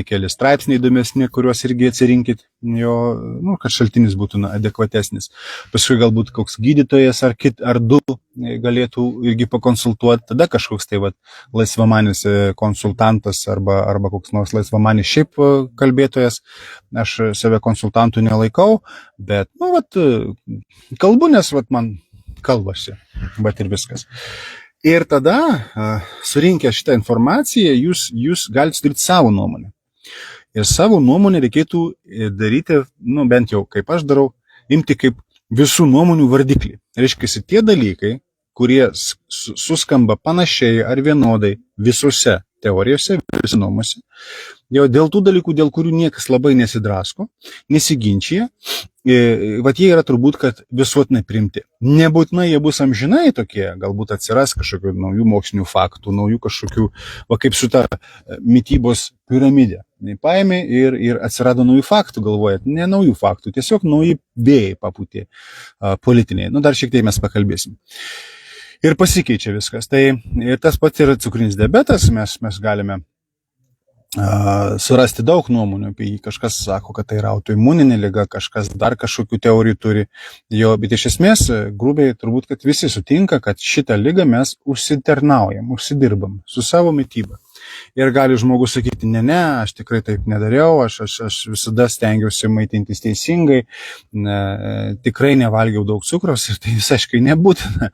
keli straipsniai įdomesni, kuriuos irgi atsirinkit, kad šaltinis būtų adekvatesnis. Paskui galbūt koks gydytojas ar du galėtų irgi pakonsultuoti, tada kažkoks tai laisvamanis konsultantas arba koks nors laisvamanis šiaip kalbėtojas. Aš save konsultantų nelaikau, bet, kalbu, nes man kalbasi, bet ir viskas. Ir tada, surinkę šitą informaciją, jūs galite sudaryti savo nuomonę. Ir savo nuomonę reikėtų daryti, bent jau kaip aš darau, imti kaip visų nuomonių vardiklį. Reiškia, tie dalykai, kurie suskamba panašiai ar vienodai visose teorijose, visose nuomose, jau dėl tų dalykų, dėl kurių niekas labai nesidrasko, nesiginčia, jie yra turbūt, kad visuotinai priimti. Nebūtinai jie bus amžinai tokie, galbūt atsiras kažkokių naujų mokslinių faktų, naujų kažkokių, kaip su ta mitybos piramidė. Paėmė ir atsirado naujų faktų, galvojat, ne naujų faktų, tiesiog nauji vėjai papūtė politiniai. Dar šiek tiek mes pakalbėsim. Ir pasikeičia viskas. Tai ir tas pats yra cukrinis diabetas, mes galime surasti daug nuomonių apie jį. Kažkas sako, kad tai yra autoimuninė liga, kažkas dar kažkokių teorijų turi. Bet iš esmės, grubiai turbūt, kad visi sutinka, kad šitą ligą mes užsidirbam su savo mityba. Ir gali žmogus sakyti, ne, aš tikrai taip nedariau, aš visada stengiausi maitintis teisingai, tikrai nevalgiau daug cukraus ir tai visiškai nebūtina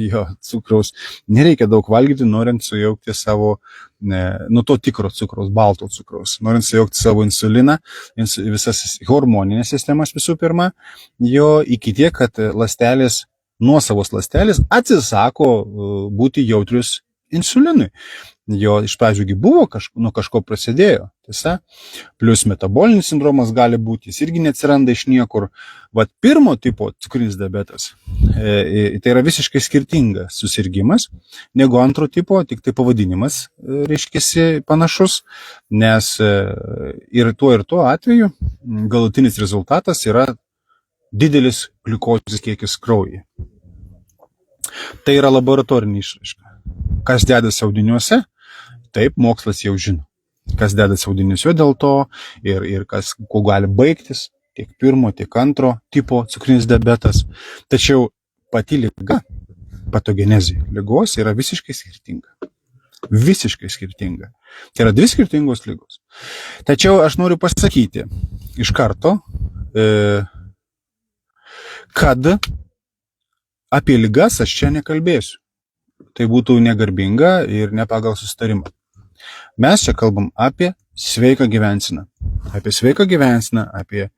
jo cukraus. Nereikia daug valgyti, norint sujaukti savo, to tikro cukraus, balto cukraus, norint sujaukti savo insuliną, visas hormoninės sistemas visų pirma, jo iki tiek, kad nuosavos ląstelės atsisako būti jautrius insulinui. Jo iš pradžių buvo nuo kažko prasidėjo, tiesa, plus metabolinis sindromas gali būti, jis irgi neatsiranda iš niekur. Pirmo tipo cukrinis diabetas, tai yra visiškai skirtingas susirgimas negu antro tipo, tik tai pavadinimas reiškiasi panašus, nes ir tuo atveju galutinis rezultatas yra didelis gliukozės kiekis kraujyje. Tai yra laboratorinė išraiška. Kas dedasi audiniuose? Taip, mokslas jau žino, kas dedasi audiniuose dėl to ir kuo gali baigtis tiek pirmo, tiek antro tipo cukrinis diabetas. Tačiau pati liga, patogenezė ligos yra visiškai skirtinga. Visiškai skirtinga. Tai yra dvi skirtingos ligos. Tačiau aš noriu pasakyti iš karto, kad apie ligas aš čia nekalbėsiu. Tai būtų negarbinga ir ne pagal susitarimą. Mes čia kalbam apie sveiką gyvenseną. Apie sveiką gyvenseną, apie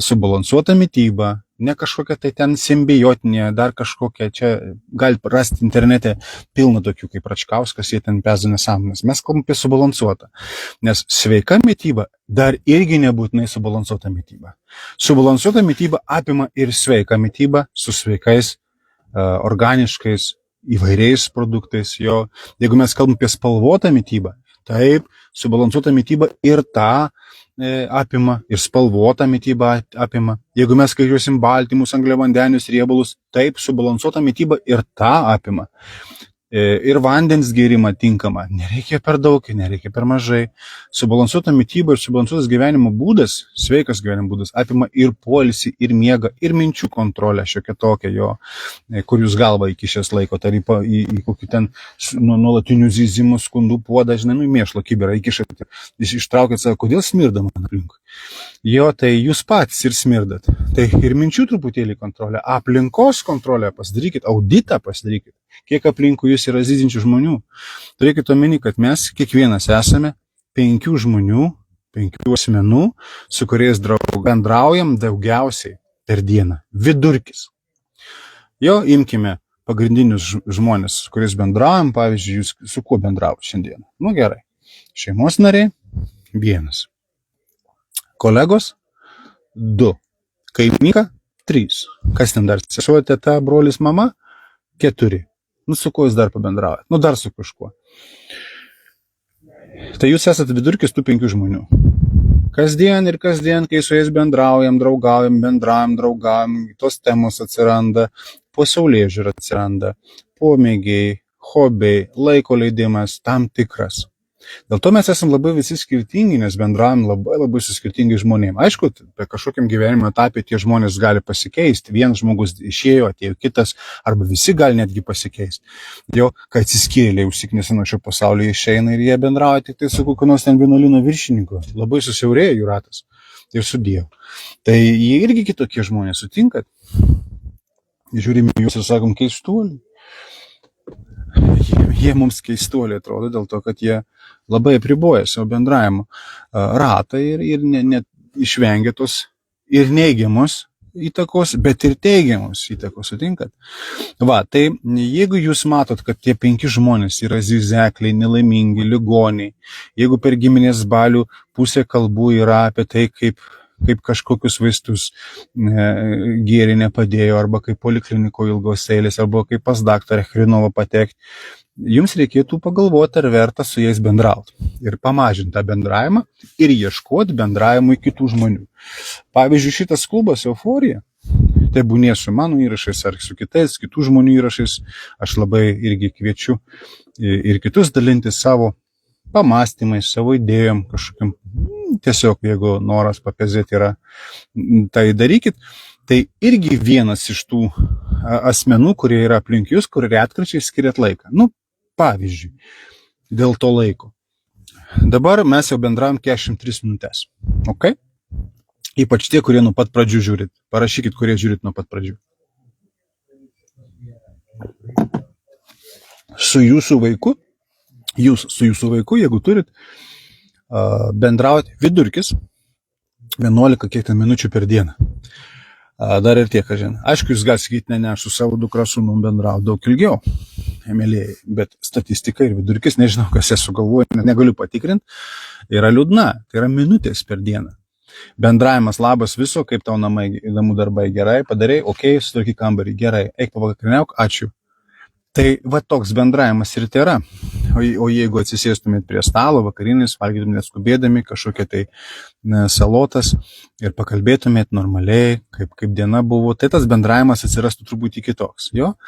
subalansuotą mitybą, ne kažkokia tai ten simbiotinė, dar kažkokia, čia galite rasti internete pilna tokių kaip Račkauskas, jie ten peza nesąmonės. Mes kalbam apie subalansuotą, nes sveika mityba dar irgi nebūtinai subalansuota mityba. Subalansuota mityba apima ir sveiką mitybą su sveikais, organiškais, įvairiais produktais. Jeigu mes kalbam apie spalvotą mitybą, taip, subalansuota mityba ir tą apima, ir spalvotą mitybą apima. Jeigu mes skaičiuosim baltymus, angliavandenius, riebalus, taip, subalansuota mityba ir tą apima. Ir vandens gėrimą tinkamą. Nereikia per daug, nereikia per mažai. Subalansuota mityba ir subalansuotas gyvenimo būdas, sveikas gyvenimo būdas, apima ir poilsį, ir miegą, ir minčių kontrolę šiokią tokią, kur jūs galvą įkišęs laiko, tai į kokį ten nuolatinių zyzimų, skundų puodą, mėšlo kibirą įkišat, ištraukėt savo, kodėl smirda man aplinkui. Tai jūs patys ir smirdat. Tai ir minčių truputėlį kontrolę, aplinkos kontrolę pasidarykit, auditą pasidarykit. Kiek aplinkui jūs yra zyzinčių žmonių. Turėkit omeny, kad mes kiekvienas esame 5 žmonių, 5 asmenų, su kuriais bendraujam daugiausiai. per dieną. Vidurkis. Jo, imkime pagrindinius žmonės, su kuriais bendraujam, pavyzdžiui, jūs su kuo bendravo šiandien. Nu gerai. Šeimos nariai 1. Kolegos 2. Kaimyka 3. Kas ten dar? Sesuo, teta, brolis, mama 4. Nu su kuo jūs dar pabendraujat? Nu dar su kažkuo. Tai jūs esate vidurkis tų 5 žmonių. Kasdien, kai su jais bendraujam, draugaujam, tos temos atsiranda, pasaulėžiūra atsiranda, pomėgiai, hobiai, laiko leidimas tam tikras. Dėl to mes esame labai visi skirtingi, nes bendraujam labai su skirtingais žmonėmis. Aišku, per kažkokiam gyvenimo etapė tie žmonės gali pasikeisti. Vienas žmogus išėjo, atėjo kitas, arba visi gali netgi pasikeisti. Jau, kai atsiskyrėliai užsiknėsi nuo šio pasaulio, išeina ir jie bendrauja tik tai su kokiu nors ten vienuolyno viršininku. Labai susiaurėja jų ratas. Ir su Dievu. Tai jie irgi kitokie žmonės, sutinkat? Žiūrime juos ir sakom, keistuoliai. Jie mums keistuoliai atrodo dėl to, kad jie labai apriboja savo bendravimo ratą ir net išvengia tos ir neigiamos įtakos, bet ir teigiamos įtakos, sutinkat? Va, tai jeigu jūs matot, kad tie 5 žmonės yra zizekliai, nelaimingi, ligoniai, jeigu per giminės balių pusė kalbų yra apie tai, kaip kažkokius vaistus gėrį nepadėjo, arba kaip polikliniko ilgos eilės, arba kaip pas daktarą Hrinovą patekti, jums reikėtų pagalvoti, ar verta su jais bendrauti. Ir pamažinti tą bendravimą ir ieškoti bendravimui kitų žmonių. Pavyzdžiui, šitas klubas Euforija, tai būnė su mano įrašais ar su kitais, kitų žmonių įrašais, aš labai irgi kviečiu ir kitus dalinti savo pamastymais, savo idėjom, kažkokiam, tiesiog jeigu noras papezėti yra, tai darykit. Tai irgi vienas iš tų asmenų, kurie yra aplink jūs, kur retkarčiai skiriat laiką. Nu, pavyzdžiui, dėl to laiko. Dabar mes jau bendravom 43 minutės. Ok? Ypač tie, kurie nuo pat pradžių žiūrit. Parašykit, kurie žiūrit nuo pat pradžių. Su jūsų vaiku, jeigu turit, bendrauti vidurkis 11 minučių per dieną. Dar ir tiek, žin. Aišku, jūs galite sakyti, ne, aš su savo dukra sūnum bendrauju daug ilgiau, mėlėjai, bet statistika ir vidurkis, nežinau, kas esu galvoju, negaliu patikrinti, yra liūdna, tai yra minutės per dieną. Bendravimas labas viso, kaip tau namai, namų darbai gerai, padarai, ok, sutvarkyk kambarį, gerai, eik pavakarieniauk, ačiū. Tai va toks bendravimas ir tai yra. O jeigu atsisėstumėt prie stalo, vakarinis, valgytumėt skubėdami kažkokie tai salotas ir pakalbėtumėt normaliai, kaip diena buvo, tai tas bendravimas atsirastų truputį kitoks. Jo?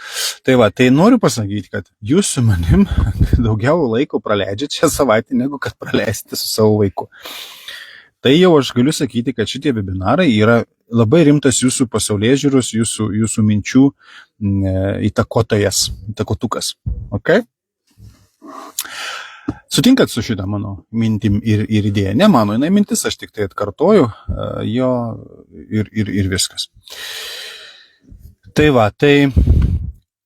Tai va, tai noriu pasakyti, kad jūs su manim daugiau laiko praleidžiate šią savaitę, negu kad praleisite su savo vaiku. Tai jau aš galiu sakyti, kad šitie webinarai yra labai rimtas jūsų pasaulėžiūros, jūsų minčių įtakotukas. Ok? Sutinkat su šitą mano mintim ir idėja? Ne mano, jinai mintis, aš tik tai atkartoju jo ir viskas. Tai va, tai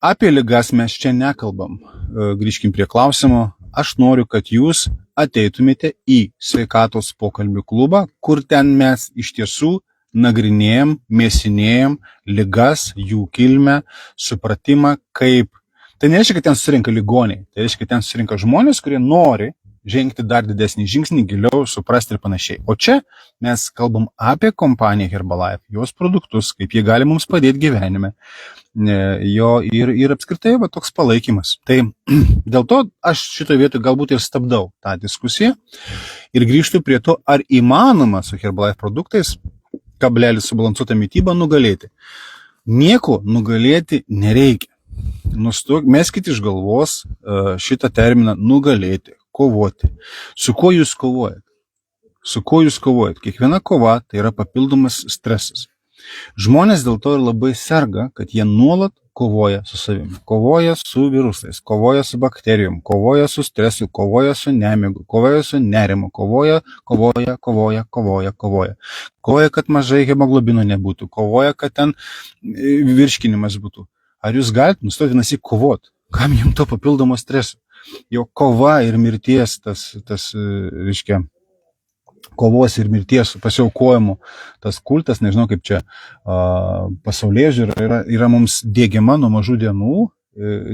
apie ligas mes čia nekalbam. Grįžkim prie klausimo. Aš noriu, kad jūs ateitumėte į sveikatos pokalbių klubą, kur ten mes iš tiesų nagrinėjam, mėsinėjam ligas, jų kilmę, supratimą, kaip. Tai nereiškia, kad ten susirinka ligoniai, tai reiškia, kad ten susirinka žmonės, kurie nori žengti dar didesnį žingsnį, giliau suprasti ir panašiai. O čia mes kalbam apie kompaniją Herbalife, jos produktus, kaip jie gali mums padėti gyvenime, jo ir apskritai va, toks palaikymas. Tai dėl to aš šitoje vietoje galbūt ir stabdau tą diskusiją ir grįžtu prie to, ar įmanoma su Herbalife produktais subalansuotą mitybą nugalėti. Nieko nugalėti nereikia. Meskit iš galvos šitą terminą nugalėti, kovoti. Su kuo jūs kovojat? Su kuo jūs kovojat? Kiekviena kova tai yra papildomas stresas. Žmonės dėl to ir labai serga, kad jie nuolat kovoja su savimi. Kovoja su virusais, kovoja su bakterijom, kovoja su stresu, kovoja su nemigu, kovoja su nerimu, kovoja, kad mažai hemoglobino nebūtų, kovoja, kad ten virškinimas būtų. Ar jūs galite nustoti vienąsyk kovot? Kam jums to papildomo streso? Jo kova ir mirties tas reiškia, kovos ir mirties pasiaukojimų tas kultas, nežinau kaip čia pasaulėžiūra yra mums diegiama nuo mažų dienų,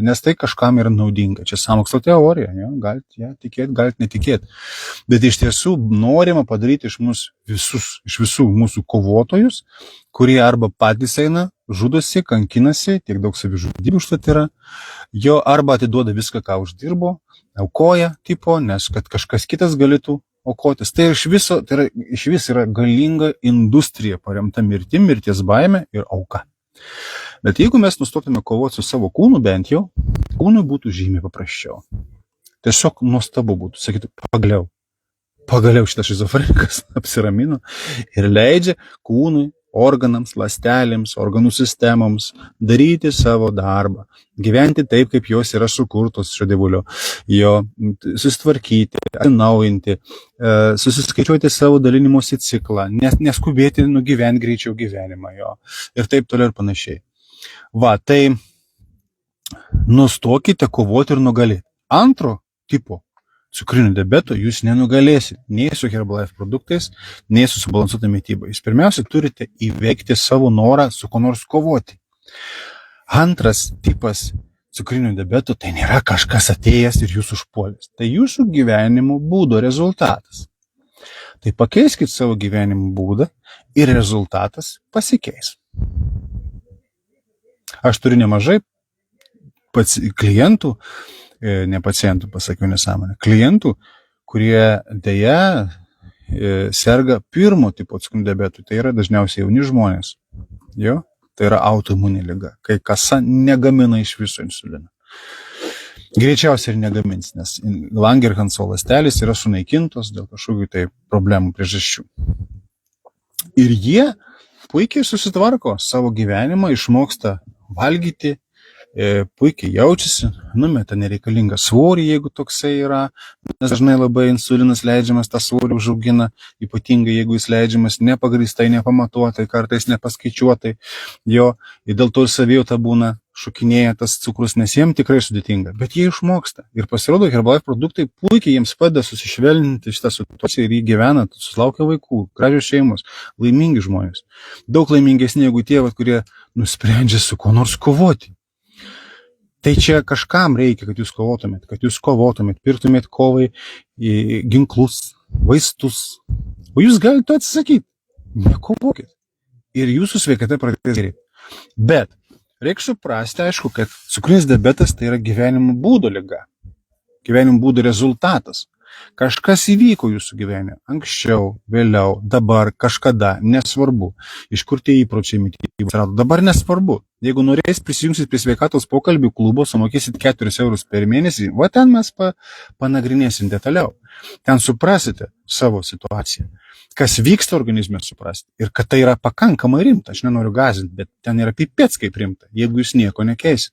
nes tai kažkam yra naudinga. Čia sąmokslo teorija, ja? Galite ją tikėti, galite netikėti. Bet iš tiesų norima padaryti iš visų mūsų kovotojus, kurie arba patys eina, žudosi, kankinasi, tiek daug savižudybių užtat yra, jo arba atiduoda viską, ką uždirbo, aukoja tipo, nes kad kažkas kitas galėtų aukotis. Tai išvis yra galinga industrija paremta mirties baime ir auka. Bet jeigu mes nustotume kovoti su savo kūnu, bent jau, kūnui būtų žymiai paprasčiau. Tiesiog nuostabu būtų, sakytų, pagaliau šitas šizofrenikas apsiramino ir leidžia kūnui, organams, ląstelėms, organų sistemoms daryti savo darbą, gyventi taip, kaip jos yra sukurtos šio dievulio, jo susitvarkyti, atnaujinti, susiskaičiuoti savo dalinimosi ciklą, neskubėti nugyventi greičiau gyvenimą jo ir taip toliau ir panašiai. Va, tai nustokite kovoti ir nugalėti. Antro tipo cukriniu diabetu jūs nenugalėsit nei su Herbalife produktais, nei su subalansuota mityba. Jūs pirmiausia turite įveikti savo norą su ko nors kovoti. Antras tipas cukriniu diabetu tai nėra kažkas atėjęs ir jūs užpuolęs. Tai jūsų gyvenimo būdo rezultatas. Tai pakeiskit savo gyvenimo būdą ir rezultatas pasikeis. Aš turiu nemažai klientų, ne pacientų, pasakiau nesąmonę, klientų, kurie deja serga pirmo tipo cukriniu diabetu. Tai yra dažniausiai jauni žmonės. Jo? Tai yra autoimuninė liga, kai kasa negamina iš viso insulino. Greičiausiai ir negamins, nes Langerhanso ląstelės yra sunaikintos dėl kažkokių tai problemų priežasčių. Ir jie puikiai susitvarko savo gyvenimą, išmoksta valgyti, puikiai jaučiasi, numeta nereikalingą svorį, jeigu toksai yra, nes dažnai labai insulinas leidžiamas tą svorį užaugina, ypatingai jeigu jis leidžiamas nepagrįstai, nepamatuotai, kartais nepaskaičiuotai, jo, ir dėl to savijauta būna, šokinėja tas cukrus, nes jiems tikrai sudėtinga, bet jie išmoksta. Ir pasirodo, Herbalife produktai puikiai jiems padeda susišvelninti šitą situaciją ir jį gyvena, susilaukia vaikų, gražios šeimos, laimingi žmonės. Daug laimingesni negu tie, kurie nusprendžia su ko nors kovoti. Tai čia kažkam reikia, kad jūs kovotumėt, pirktumėt kovai ginklus, vaistus. O jūs galite atsisakyti. Nekovokit. Ir jūsų sveikata pradės gerėti. Bet reikia suprasti, aišku, kad cukrinis diabetas tai yra gyvenimo būdo liga. Gyvenimo būdo rezultatas. Kažkas įvyko jūsų gyvenime. Anksčiau, vėliau, dabar, kažkada, nesvarbu. Iš kur tie įpročiai mitybos atsirado, dabar nesvarbu. Jeigu norės prisijungsit prie sveikatos pokalbių klubo, sumokėsit 4 eurus per mėnesį, va ten mes panagrinėsim detaliau. Ten suprasite savo situaciją. Kas vyksta organizme suprasti. Ir kad tai yra pakankamai rimta. Aš nenoriu gąsdinti, bet ten yra pipets kaip rimta, jeigu jūs nieko nekeisit.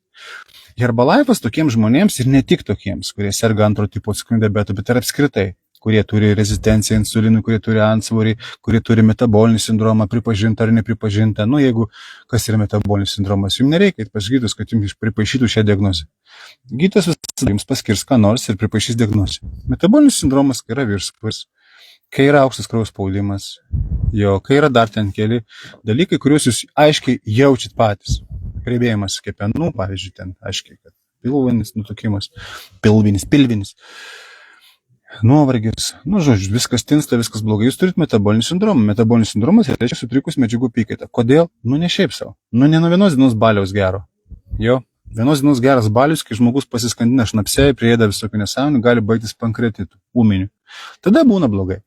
Herbalife'as tokiems žmonėms ir ne tik tokiems, kurie serga antro tipo cukriniu diabetu, bet ir apskritai, kurie turi rezistenciją insulinui, kurie turi antsvorį, kurie turi metabolinį sindromą, pripažintą ar nepripažintą. Nu, jeigu kas yra metabolinis sindromas, jums nereikia pas gydytojus, kad jums pripaišytų šią diagnozę. Gydytojas visada jums paskirs ką nors ir pripaišys diagnozę. Metabolinis sindromas, kai yra viršsvoris, kai yra aukštas kraujo spaudimas, kai yra dar ten keli dalykai, kuriuos jūs aiškiai jaučiat patys. Kreibėjimas kepenų, pavyzdžiui, ten aiškiai, kad pilvinis nutukimas, pilvinis, nuovargis, žodžiu, viskas tinsta, viskas blogai. Jūs turit metabolinį sindromą. Metabolinis sindromas reiškia sutrikus medžiagų apykaitą. Kodėl? Ne šiaip savo. Ne nuo vienos dienos baliaus gero. Vienos dienos geras balius, kai žmogus pasiskandina šnapsėjai, priėda visokių nesąmonių, gali baigtis pankreatitu, ūminiu. Tada būna blogai.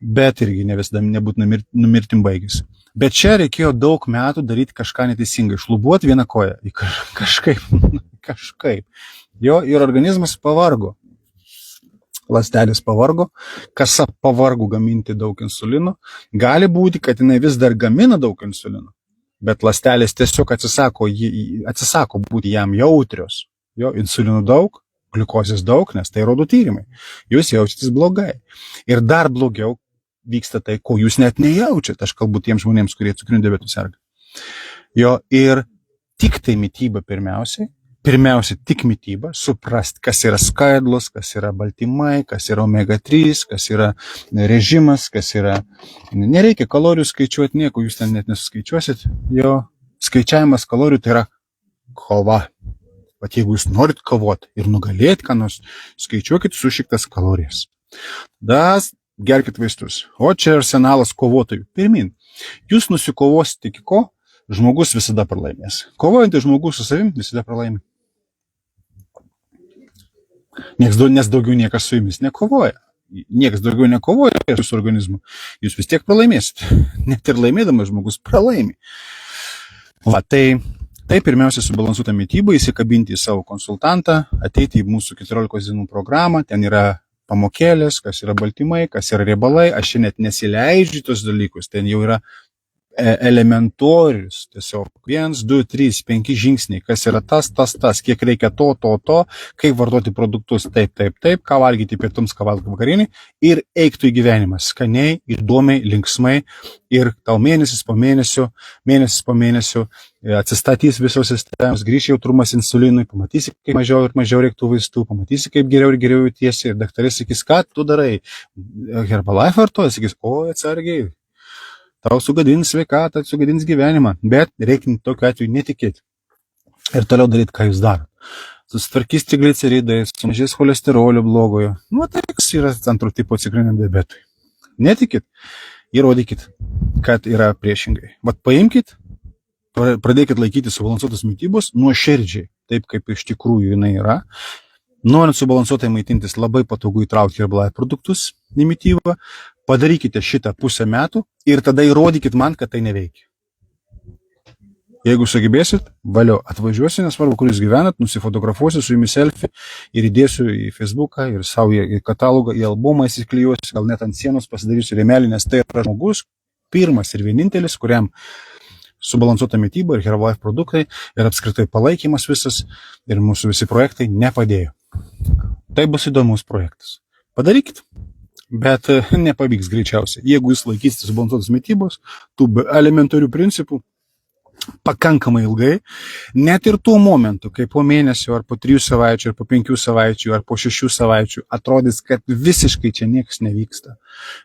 Bet irgi ne visada nebūtina numirtim baigėsi. Bet čia reikėjo daug metų daryti kažką neteisingai, šlubuoti vieną koją. Kažkaip. Ir organizmas pavargo. Ląstelės pavargo, kasa pavargo gaminti daug insulino. Gali būti, kad jinai vis dar gamina daug insulino, bet ląstelės tiesiog atsisako būti jam jautrios. Insulinų daug, gliukozės daug, nes tai rodo tyrimai. Jūs jaučiatės blogai. Ir dar blogiau vyksta tai, ko jūs net nejaučiat. Aš kalbu tiems žmonėms, kurie cukriniu diabetu serga. Ir tik tai mityba pirmiausiai pirmiausia tik mitybą, suprast, kas yra skaidulos, kas yra baltymai, kas yra omega 3, kas yra režimas, kas yra... Nereikia kalorijų skaičiuoti, nieko jūs ten net nesuskaičiuosit. Jo skaičiavimas kalorijų tai yra kova. Vat jeigu jūs norit kovoti ir nugalėti, ką nors, skaičiuokit sušiktas kalorijas. Gerkit vaistus. O čia arsenalas kovotojų. Pirmin. Jūs nusikovosite iki ko? Žmogus visada pralaimės. Kovojantys žmogus su savim visada pralaimė. Nes daugiau niekas su jumis nekovoja. Niekas daugiau nekovoja su organizmu. Jūs vis tiek pralaimėsit. Net ir laimėdamas žmogus pralaimi. Va, tai pirmiausia subalansuota mityba, įsikabinti į savo konsultantą, ateiti į mūsų 14 dienų programą, ten yra pamokėlės, kas yra baltymai, kas yra riebalai, aš čia net nesileidžiu tos dalykus, ten jau yra elementorius, tiesiog 1, 2, 3, 5 žingsniai, kas yra tas, kiek reikia to, kaip vartoti produktus, taip, ką valgyti pietums, ką valgyti vakarienį ir eiktų į gyvenimą, skaniai, įdomiai, linksmai ir tau mėnesis po mėnesio atsistatys visos sistemos, grįš jautrumas insulinui, pamatysi, kaip mažiau ir mažiau reiktų vaistų, pamatysi, kaip geriau ir geriau jautiesi ir daktarai sakys, ką tu darai, Herbalife vartoji, sakys, o atsargiai. Tau sugadins sveikatą, sugadins gyvenimą, bet reikia tokiu atveju netikėti ir toliau daryti, ką jūs darot. Susitvarkys trigliceridai, sumažės cholesterolio blogojo. Tai kas yra antro tipo cukriniam diabetui. Netikit, įrodykit, kad yra priešingai. Paimkit, pradėkit laikyti subalansuotos mitybos nuoširdžiai, taip kaip iš tikrųjų jinai yra. Norint subalansuotai maitintis, labai patogu įtraukti Herbalife produktus į mitybą. Padarykite šitą pusę metų ir tada įrodykit man, kad tai neveikia. Jeigu sugebėsit, valio, atvažiuosiu, nesvarbu, kur jūs gyvenat, nusifotografuosiu su jumis selfie ir įdėsiu į Facebooką ir savo į katalogą, į albumą įsiklijuosiu, gal net ant sienos pasidarysiu rėmelį, nes tai yra žmogus, pirmas ir vienintelis, kuriam subalansuota mityba ir Herbalife produktai ir apskritai palaikymas visas ir mūsų visi projektai nepadėjo. Tai bus įdomus projektas. Padarykit. Bet nepavyks greičiausiai. Jeigu jūs laikysite subalansuotos mitybos, tų elementarių principų pakankamai ilgai, net ir tuo momentu, kai po mėnesio, ar po 3 savaičių, ar po 5 savaičių, ar po 6 savaičių atrodys, kad visiškai čia niekas nevyksta.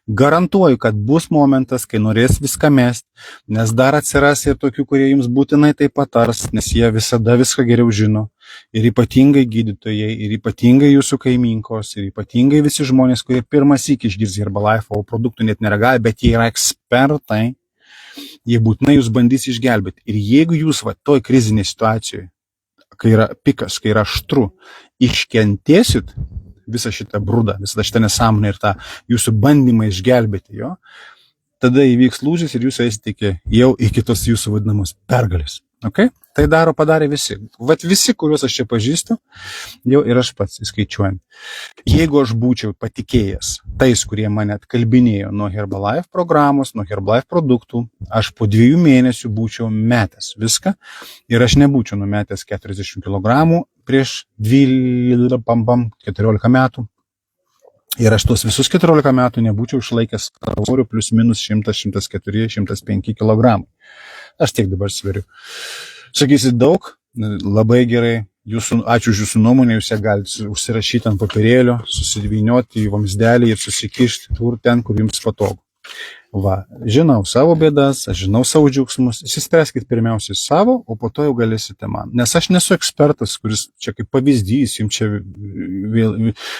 Garantuoju, kad bus momentas, kai norės viską mest, nes dar atsiras ir tokių, kurie jums būtinai tai patars, nes jie visada viską geriau žino. Ir ypatingai gydytojai, ir ypatingai jūsų kaiminkos, ir ypatingai visi žmonės, kurie pirmas iki išgirs Herbalife, o produktų net neragavę, bet jie yra ekspertai. Jie būtinai jūs bandys išgelbėti. Ir jeigu jūs toj krizinėje situacijoje, kai yra pikas, kai yra aštru, iškentėsit visą šitą brudą, visą šitą nesąmonę ir tą jūsų bandymą išgelbėti jo, tada įvyks lūžis ir jūs eisite jau iki tos jūsų vadinamos pergalės. Okay? Tai padarė visi. Visi, kuriuos aš čia pažįstu, jau ir aš pats įskaičiuojant. Jeigu aš būčiau patikėjęs tais, kurie mane atkalbinėjo nuo Herbalife programos, nuo Herbalife produktų, aš po 2 mėnesių būčiau metęs viską ir aš nebūčiau numetęs 40 kg prieš 14 metų. Ir aš tos visus 14 metų nebūčiau išlaikęs svorių plus minus 100, 104, 105 kg. Aš tiek dabar sveriu. Sakysit daug, labai gerai, ačiū už jūsų nuomonę, jūs ją galite užsirašyti ant papirėlio, susivynioti į vamsdelį ir susikišti ten, kur jums patogu. Žinau savo bėdas, aš žinau savo džiaugsmus, įsispręskit pirmiausiai savo, o po to jau galėsite man. Nes aš nesu ekspertas, kuris čia kaip pavyzdys, jums čia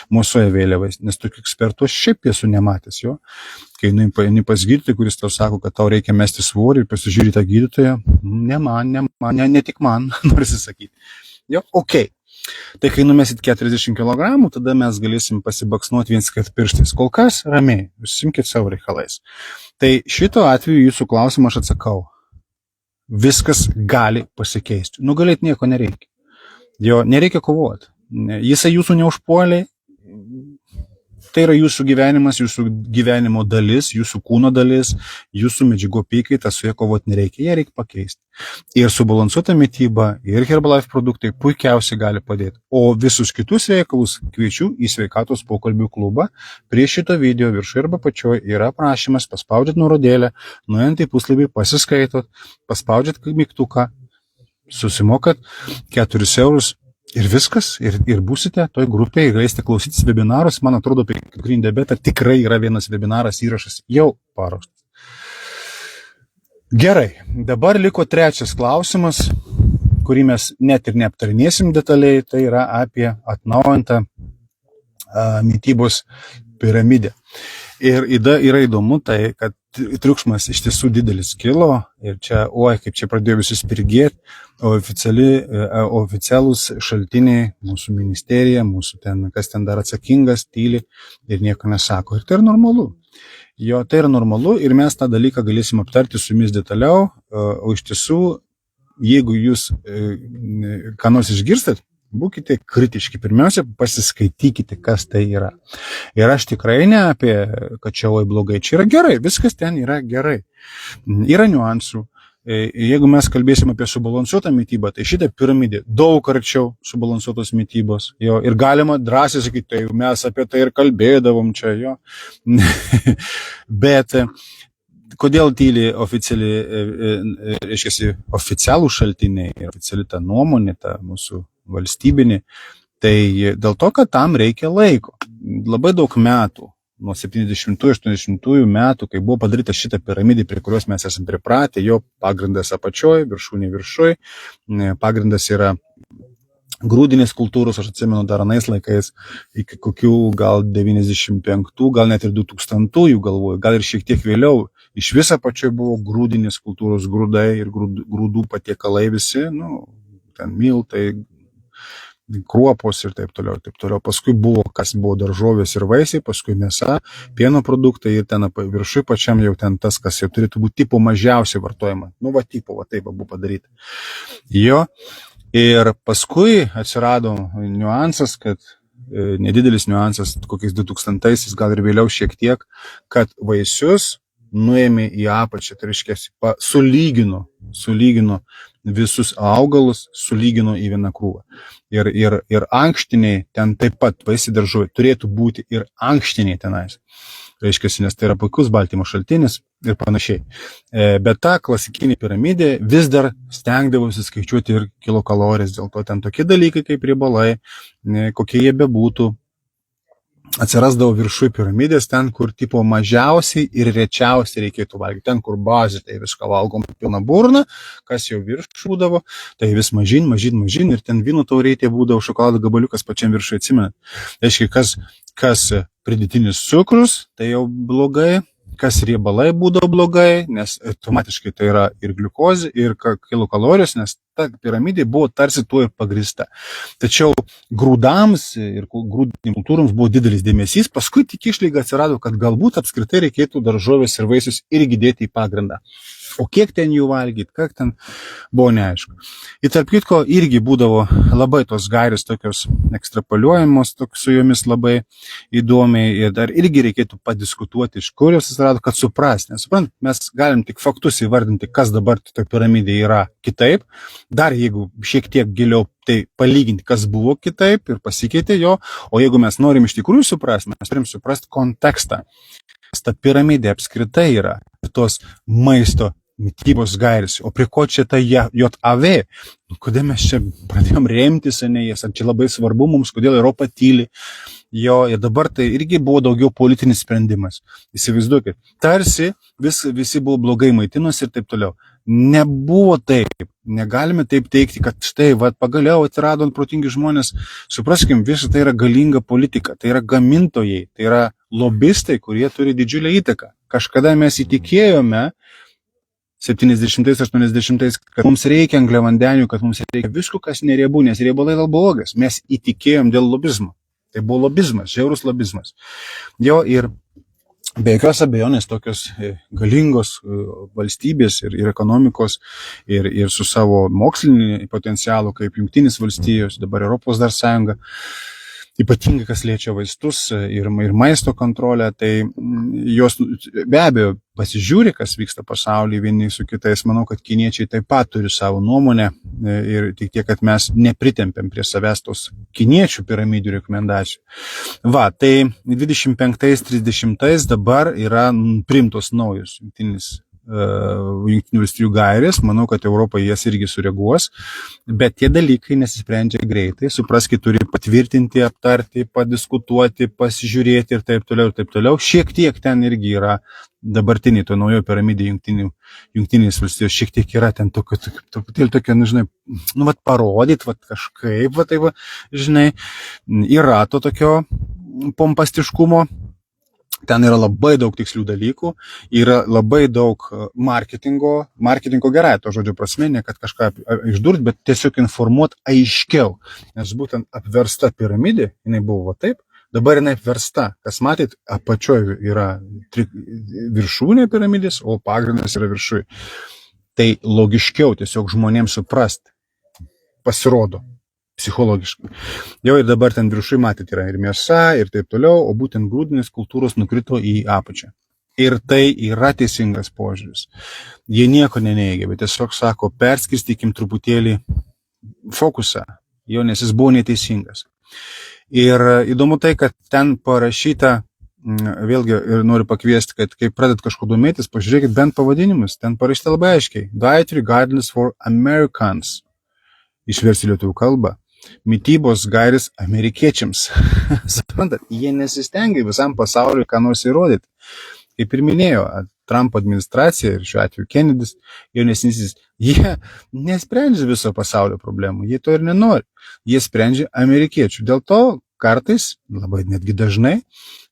mosuoja vėliavais, nes tokių ekspertų aš šiaip esu nematęs jo. Kai eini pas gydytoją, kuris tau sako, kad tau reikia mesti svorį ir pasižiūrėti tą gydytoją, ne tik man, norisi sakyti. Jo, okei. Tai kai numesit 40 kg, tada mes galėsim pasibaksnuoti viens kart pirštais. Kol kas ramiai, užsiimkit savo reikalais. Tai šito atveju jūsų klausimą aš atsakau. Viskas gali pasikeisti. Nugalėti nieko nereikia. Jo, nereikia kovoti. Jisai jūsų neužpuolė. Tai yra jūsų gyvenimas, jūsų gyvenimo dalis, jūsų kūno dalis, jūsų medžiagų apykaita, su jie kovoti nereikia, jie reikia pakeisti. Ir subalansuota mityba, ir Herbalife produktai puikiausiai gali padėti. O visus kitus reikalus kviečiu į sveikatos pokalbių klubą. Prie šito video viršuje arba pačioje yra aprašymas, paspaudžiat nuorodėlę, nuėjant į puslapį, pasiskaitot, paspaudžiat mygtuką, susimokat 4 eurus Ir viskas, ir būsite toj grupėje, galėsite klausytis webinarus. Man atrodo, apie cukrinį diabetą tikrai yra vienas webinaras įrašas jau paruoštas. Gerai, dabar liko trečias klausimas, kurį mes net ir neaptarinėsim detaliai, tai yra apie atnaujintą mitybos piramidę. Ir yra įdomu tai, kad triukšmas iš tiesų didelis kilo ir čia, kaip čia pradėjo visus spirgėti, o oficialūs šaltiniai, mūsų ministerija, mūsų ten, kas ten dar atsakingas, tyli ir nieko nesako. Ir tai yra normalu. Jo, tai yra normalu ir mes tą dalyką galėsim aptarti su jumis detaliau, o iš tiesų, jeigu jūs ką nors išgirstat, būkite kritiški. Pirmiausia, pasiskaitykite, kas tai yra. Ir aš tikrai ne apie, kad čia blogai. Čia yra gerai, viskas ten yra gerai. Yra niuansų. Jeigu mes kalbėsim apie subalansuotą mitybą, tai šitą piramidė daug arčiau subalansuotos mitybos. Jo, ir galima drąsiai sakyti, tai mes apie tai ir kalbėdavom čia. Jo. Bet kodėl tyli oficialų šaltiniai ir oficiali ta nuomonė, ta mūsų valstybinė, tai dėl to, kad tam reikia laiko. Labai daug metų, nuo 70-80 metų, kai buvo padaryta šitą piramidį, prie kurios mes esame pripratę, jo pagrindas apačioj, viršūnė viršuj, pagrindas yra grūdinės kultūros, aš atsimenu dar anais laikais, iki kokių gal 95, gal net ir 2000 galvoju, gal ir šiek tiek vėliau, iš viso apačioj buvo grūdinės kultūros, grūdai ir grūdų patiekalai visi, ten miltai, kruopos ir taip toliau, taip toliau. Paskui buvo, kas buvo daržovės ir vaisiai, paskui mėsa, pieno produktai ir ten viršui pačiam jau ten tas, kas jau turėtų būti tipo mažiausiai vartojama. Taip buvo padaryta. Jo, ir paskui atsirado niuansas, kad nedidelis niuansas, kokiais 2000-aisiais, gal ir vėliau šiek tiek, kad vaisius nuėmė į apačią, tai reiškia, sulygino visus augalus, sulygino į vieną krūvą. Ir ankštiniai ten taip pat vaisiai daržovė turėtų būti ir ankštiniai tenais. Reiškia, nes tai yra puikus baltymo šaltinis ir panašiai. Bet ta klasikinė piramidė vis dar stengdavosi skaičiuoti ir kilokalorijas, dėl to ten tokie dalykai kaip riebalai, kokie jie bebūtų, atsirasdavo viršui piramidės, ten, kur tipo mažiausiai ir rečiausiai reikėtų valgyti. Ten, kur bazė, tai viską valgom pilną burną, kas jau viršų būdavo, tai vis mažyn ir ten vyno taurėtė būdavo, šokolado gabaliukas pačiam viršui, atsimenat. Aiškiai, kas pridėtinis cukrus, tai jau blogai, kas riebalai būdavo blogai, nes automatiškai tai yra ir gliukozė, ir kilokalorijos, nes ta piramidė buvo tarsi tuo ir pagrįsta. Tačiau grūdams ir grūdinėms kultūroms buvo didelis dėmesys, paskui tik išlyga atsirado, kad galbūt apskritai reikėtų daržovės ir vaisius irgi dėti į pagrindą. O kiek ten jų valgyti, kiek ten buvo neaišku. Ir tarp kitko irgi būdavo labai tos gairės tokios ekstrapoliuojamos, su jomis labai įdomiai ir dar irgi reikėtų padiskutuoti, iš kur jos atsirado, kad suprast. Nes suprant, mes galim tik faktus įvardinti, kas dabar toje piramidėje yra kitaip. Dar jeigu šiek tiek giliau tai palyginti, kas buvo kitaip ir pasikeitė jo, o jeigu mes norim iš tikrųjų suprasti, mes turim suprasti kontekstą. Ta piramidė apskritai yra tos maisto mitybos gairės. O prie ko čia ta JAV? Kodėl mes čia pradėjom remtis jas? Ar čia labai svarbu mums, kodėl Europa tyli? Jo, ir dabar tai irgi buvo daugiau politinis sprendimas. Įsivaizduokit, tarsi visi buvo blogai maitinos ir taip toliau. Nebuvo taip. Negalime taip teikti, kad štai, pagaliau atsirado protingi žmonės. Supraskim, visą tai yra galinga politika, tai yra gamintojai, tai yra lobistai, kurie turi didžiulę įtaką. Kažkada mes įtikėjome 70-80, kad mums reikia angliavandenių, kad mums reikia visko, kas neriebu, nes riebalai yra blogas. Mes įtikėjom dėl lobizmo. Tai buvo lobizmas, žiaurus lobizmas. Jo, ir be jokios abejonės tokios galingos valstybės ir ekonomikos ir su savo mokslinį potencialu, kaip Jungtinės valstijos, dabar Europos dar sąjunga, ypatingai kas liečia vaistus ir maisto kontrolę, tai jos be abejo pasižiūri, kas vyksta pasaulyje vieni su kitais. Manau, kad kiniečiai taip pat turi savo nuomonę ir tik tiek, kad mes nepritempiam prie savęs tos kiniečių piramidžių rekomendacijų. Tai 25-30 dabar yra priimtos naujos Jungtinės Jungtinių valstijų gairės, manau, kad Europoje jas irgi sureaguos, bet tie dalykai nesisprendžia greitai, supraskit, turi patvirtinti, aptarti, padiskutuoti, pasižiūrėti ir taip toliau, ir taip toliau. Šiek tiek ten irgi yra dabartiniai, to naujo piramidė Jungtinės valstijos, šiek tiek yra ten truputėlį tokio, žinai, parodyt, kažkaip, žinai, yra to tokio pompastiškumo. Ten yra labai daug tikslių dalykų, yra labai daug marketingo gerąja to žodžio prasme, ne kad kažką išdurt, bet tiesiog informuot aiškiau, nes būtent apversta piramidė, jinai buvo taip, dabar jinai apversta, kas matyt, apačioje yra viršūnė piramidės, o pagrindas yra viršui. Tai logiškiau tiesiog žmonėms suprast, pasirodo. Psichologiškai. Jau ir dabar ten viršui matėt yra ir mėsa ir taip toliau, o būtent grūdinės kultūros nukrito į apačią. Ir tai yra teisingas požiūris. Jie nieko neneigia, bet tiesiog sako, perskirstykim truputėlį fokusą, jo, nes jis buvo neteisingas. Ir įdomu tai, kad ten parašyta, vėlgi ir noriu pakviesti, kad kai pradedat kažko domėtis, pažiūrėkit bent pavadinimus, ten parašyta labai aiškiai. Dietary Guidelines for Americans. Išversti lietuvių kalbą. Mitybos gairės amerikiečiams. Suprantat, jie nesistengia visam pasauliu ką nors įrodyti. Kaip ir minėjo, Trumpo administracija ir šiuo atveju Kennedys, jaunesnysis, jie nesprendžia viso pasaulio problemų, jie to ir nenori. Jie sprendžia amerikiečių. Dėl to kartais, labai netgi dažnai,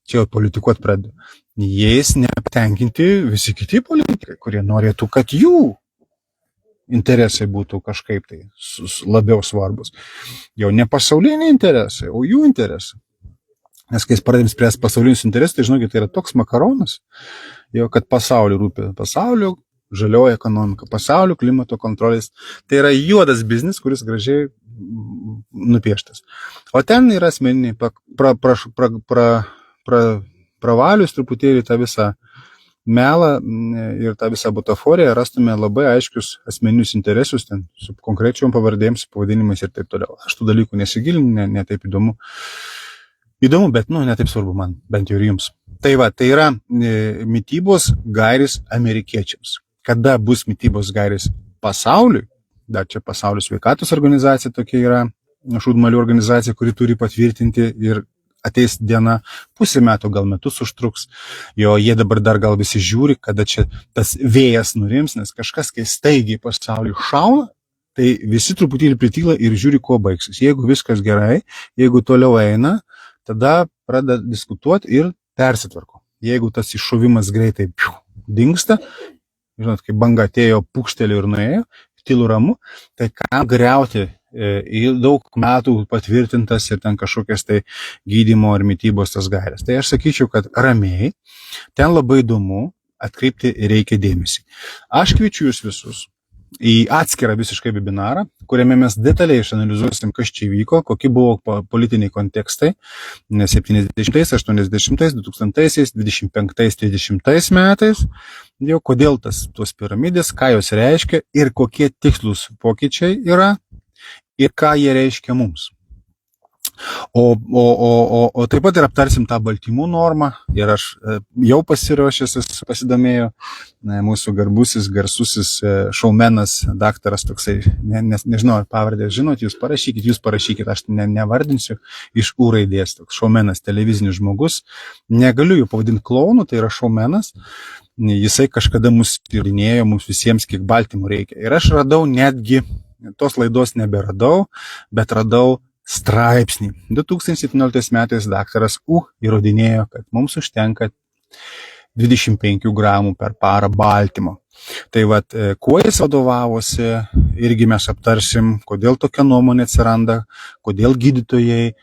čia jau politikuot pradedu, jais nepatenkinti visi kiti politikai, kurie norėtų, kad jų interesai būtų kažkaip tai labiau svarbus. Jau ne pasauliniai interesai, o jų interesai. Nes kai pradėm spręsti pasaulinius interesus, tai žinokit, tai yra toks makaronas, jau kad pasauliu rūpi. Pasaulio žalioji ekonomika, pasaulio klimato kontrolės. Tai yra juodas biznis, kuris gražiai nupieštas. O ten yra asmeniniai pravalius truputėlį tą visą melą ir tą visą butaforiją, rastume labai aiškius asmeninius interesus ten su konkrečiom pavardėm, su pavadinimais ir taip toliau. Aš tų dalykų nesigilinu, ne taip įdomu. Įdomu, bet ne taip svarbu man, bent jau ir jums. Tai yra mitybos gairės amerikiečiams. Kada bus mitybos gairės pasauliui, dar čia pasaulio sveikatos organizacija tokia yra, šūdmalių organizacija, kuri turi patvirtinti ir ateis diena, pusę metų, gal metus užtruks, jo jie dabar dar gal visi žiūri, kada čia tas vėjas nurims, nes kažkas, kai staigiai pasauliu šauna, tai visi truputėlį prityla ir žiūri, kuo baigsis. Jeigu viskas gerai, jeigu toliau eina, tada pradeda diskutuoti ir persitvarko. Jeigu tas iššovimas greitai dingsta, žinot, kai banga atėjo, pukštelė ir nuėjo, tylu ramu, tai kam griauti daug metų patvirtintas ir ten kažkokias tai gydymo ar mitybos tas gairės. Tai aš sakyčiau, kad ramiai, ten labai įdomu, atkreipti reikia dėmesį. Aš kviečiu jūs visus į atskirą visiškai webinarą, kuriame mes detaliai išanalizuosim, kas čia vyko, kokie buvo politiniai kontekstai 70, 80, 2000, 25, 30 metais, jau kodėl tos piramidės, ką jos reiškia ir kokie tikslus pokyčiai yra ir ką jie reiškia mums. O taip pat ir aptarsim tą baltymų normą ir aš jau pasiruošęs pasidomėjau, mūsų garsusis šoumenas, daktaras toksai, nežinau, ar pavardę žinot, jūs parašykit, aš nevardinsiu, iš U raidės, toks šoumenas, televizinis žmogus, negaliu jų pavadinti klounu, tai yra šoumenas, jisai kažkada mus tyrinėjo, mums visiems kiek baltymų reikia. Ir aš radau netgi, tos laidos neberadau, bet radau straipsnį. 2017 metais daktaras U įrodinėjo, kad mums užtenka 25 gramų per parą baltymo. Tai kuo jis vadovavosi, irgi mes aptarsim, kodėl tokia nuomonė atsiranda, kodėl gydytojai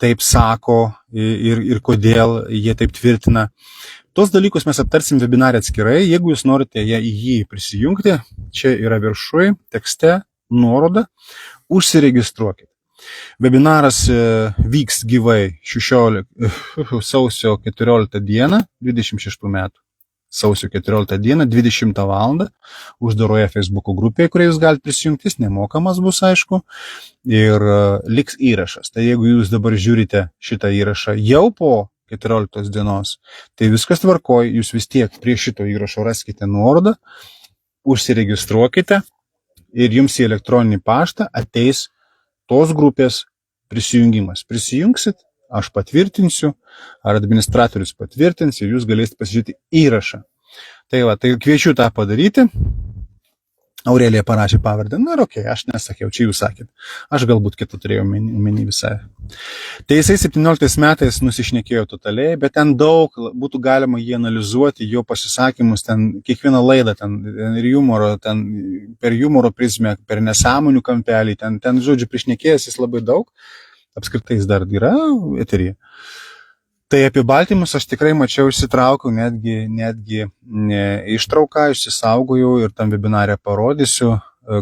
taip sako ir kodėl jie taip tvirtina. Tos dalykus mes aptarsim webinare atskirai. Jeigu jūs norite į jį prisijungti, čia yra viršui tekste nuoroda, užsiregistruokit. Webinaras vyks gyvai sausio 14 dieną, 26 metų. Sausio 14 dieną, 20 val. Uždaroje Facebook'o grupėje, kurioje jūs galite prisijungtis, nemokamas bus, aišku, ir liks įrašas. Tai jeigu jūs dabar žiūrite šitą įrašą jau po 14 dienos. Tai viskas tvarkoj, jūs vis tiek prie šito įrašo raskite nuorodą, užsiregistruokite ir jums į elektroninį paštą ateis tos grupės prisijungimas. Prisijungsit, aš patvirtinsiu, ar administratorius patvirtins ir jūs galėsite pasižiūrėti įrašą. Tai kviečiu tą padaryti. Aurelija parašė pavardę. Na ir okei, aš nesakiau, čia jūs sakėt. Aš galbūt kitą turėjau omeny visai. Tai jisai 17 metais nusišnekėjo totaliai, bet ten daug būtų galima jį analizuoti, jo pasisakymus, ten kiekvieną laidą, ten ir humoro, ten per humoro prizmę, per nesąmonių kampelį, ten žodžiu, prišnekėjęs jis labai daug. Apskritai jis dar yra eteryje. Tai apie baltymus aš tikrai mačiau, išsitraukiau, netgi ištrauką, išsisaugojau ir tam webinare parodysiu,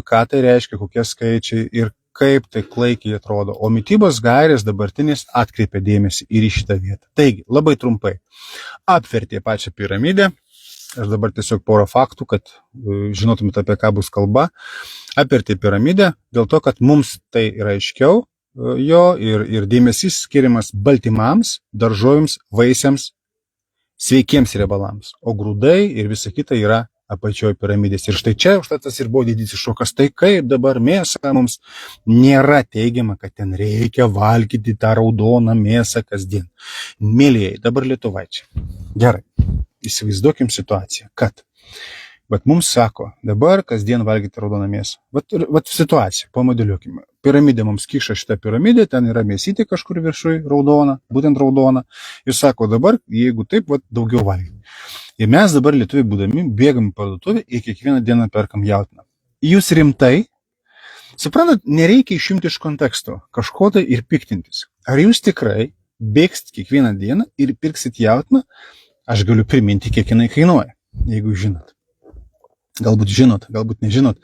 ką tai reiškia, kokie skaičiai ir kaip tai klaikiai atrodo. O mitybos gairės dabartinis atkreipia dėmesį ir į šitą vietą. Taigi, labai trumpai, apvertė pačią piramidę. Aš dabar tiesiog porą faktų, kad žinotumėte, apie ką bus kalba. Apvertė piramidę dėl to, kad mums tai yra aiškiau. Jo ir dėmesys skiriamas baltymams, daržovėms, vaisiams, sveikiems riebalams, o grūdai ir visa kita yra apačioje piramidės. Ir štai čia užtat tas ir buvo didysis šokas. Tai kaip dabar mėsą mums nėra teigiama, kad ten reikia valgyti tą raudoną mėsą kasdien. Mėlyjei, dabar lietuvaičiai. Gerai, įsivaizduokim situaciją, kad bet mums sako, dabar kasdien valgyti raudoną mėsą. Vat situacija, pamodeliuokime. Piramidė mums kiša šitą piramidę, ten yra mėsytė kažkur viršui raudona, būtent raudona. Ir sako, dabar, jeigu taip, daugiau valgyti. Ir mes dabar lietuviai būdami bėgam į parduotuvę ir kiekvieną dieną perkam jautieną. Jūs rimtai, suprantat, nereikia išimti iš konteksto kažko tai ir piktintis. Ar jūs tikrai bėgsit kiekvieną dieną ir pirksit jautieną? Aš galiu priminti, kiek jinai kainuoja, jeigu žinot. Galbūt žinot, galbūt nežinot.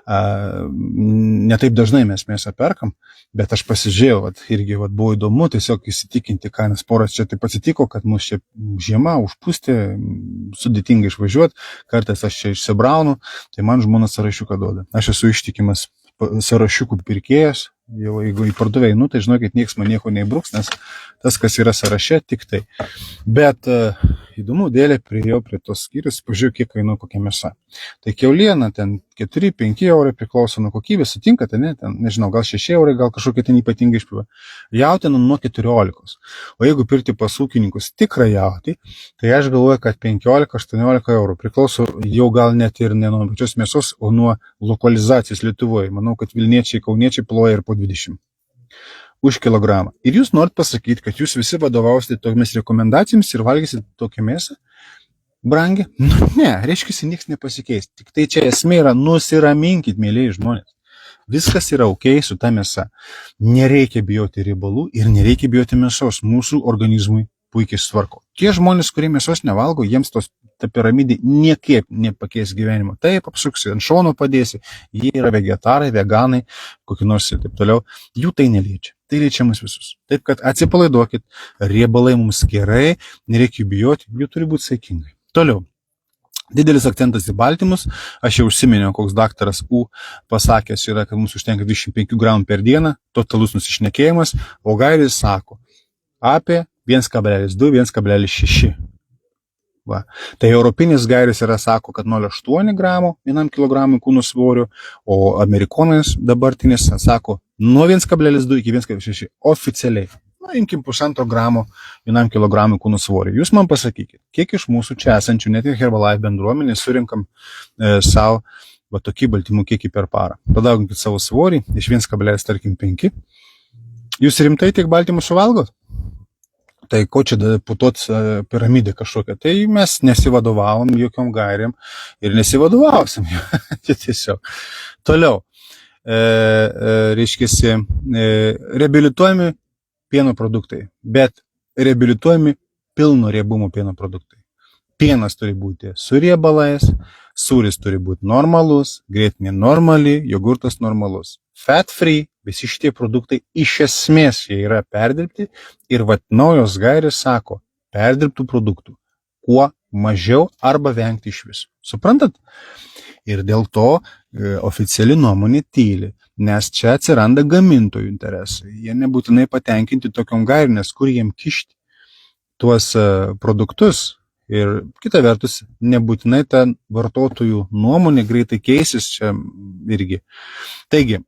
Ne taip dažnai mes mėsą perkam, bet aš pasižiūrėjau, irgi buvo įdomu tiesiog įsitikinti kainas. Poras čia taip atsitiko, kad mus čia žiema užpūstė, sudėtinga išvažiuoti, kartais aš čia išsibraunu, tai man žmona sąrašiuką duoda. Aš esu ištikimas sąrašiukų pirkėjas, jau jeigu į parduotuvę einu, tai žinokit, nieks man nieko neįbruks, nes tas, kas yra sąraše, tik tai. Bet įdomu, dėlė priėjau prie tos skyrius, pažiūrėjau, kiek kainuoja kokia mėsa. Tai kiauliena ten 4-5 eurai priklauso nuo kokybės, sutinkate, ne? Ten, nežinau, gal 6 eurai, gal kažkokia ten ypatinga išpjova. Jautiena nuo 14. O jeigu pirkti pas ūkininkus tikrą jautį, tai aš galvoju, kad 15-18 eurų priklauso jau gal net ir ne nuo pačios mėsos, o nuo lokalizacijos Lietuvoje. Manau, kad Vilniečiai, Kauniečiai ploja ir po 20 už kilogramą. Ir jūs norit pasakyti, kad jūs visi vadovausite tokiamis rekomendacijomis ir valgysite tokią mėsą? Brangi? Ne, reiškia, nieks nepasikeis. Tik tai čia esmė yra nusiraminkit, mėlyje žmonės. Viskas yra ok su ta mėsa. Nereikia bijoti riebalų ir nereikia bijoti mėsos. Mūsų organizmui puikiai sutvarko. Tie žmonės, kurie mėsos nevalgo, jiems ta piramidė niekaip nepakeis gyvenimo. Taip, apsuksi, ant šono padėsi. Jie yra vegetarai, veganai, kokie nors ir taip toliau. Jų tai neliečia. Tai liečia mus visus. Taip, kad atsipalaiduokit, riebalai mums gerai, nereikia bijoti, jų turi būti saikingai. Toliau. Didelis akcentas į baltymus. Aš jau užsiminiau, koks daktaras U pasakęs yra, kad mums užtenka 25 gramų per dieną, totalus nusišnekėjimas, o gairis sako apie 1,2-1,6. Va. Tai europinis gairis yra, sako, kad 0,8 gramų 1 kg kūno svorio, o amerikonas dabartinis sako nuo 1,2 iki 1,6 oficialiai. Na, imkim 1,5 gramo 1 kg kūno svorio. Jūs man pasakykit, kiek iš mūsų čia esančių, net ir Herbalife bendruomenė, surinkam savo tokį baltymų kiekį per parą. Padauginkit savo svorį iš 1,5. Jūs rimtai tiek baltymų suvalgot? Tai ko čia putot piramidę kažkokią? Tai mes nesivadovavom jokiom gairiam ir nesivadovausim. Tiesiog. Toliau. Reiškiasi, reabilituojami pieno produktai, bet reabilituojami pilno riebumo pieno produktai. Pienas turi būti su riebalais, sūris turi būti normalus, grietinė normali, jogurtas normalus. Fat free, visi šitie produktai iš esmės jie yra perdirbti ir naujos gairės sako, perdirbtų produktų kuo mažiau arba vengti iš viso. Suprantat? Ir dėl to oficiali nuomonė tyli, nes čia atsiranda gamintojų interesai. Jie nebūtinai patenkinti tokiom gairėm, nes kur jiem kišti. tuos produktus ir kita vertus nebūtinai ta vartotojų nuomonė greitai keisis čia irgi. Taigi,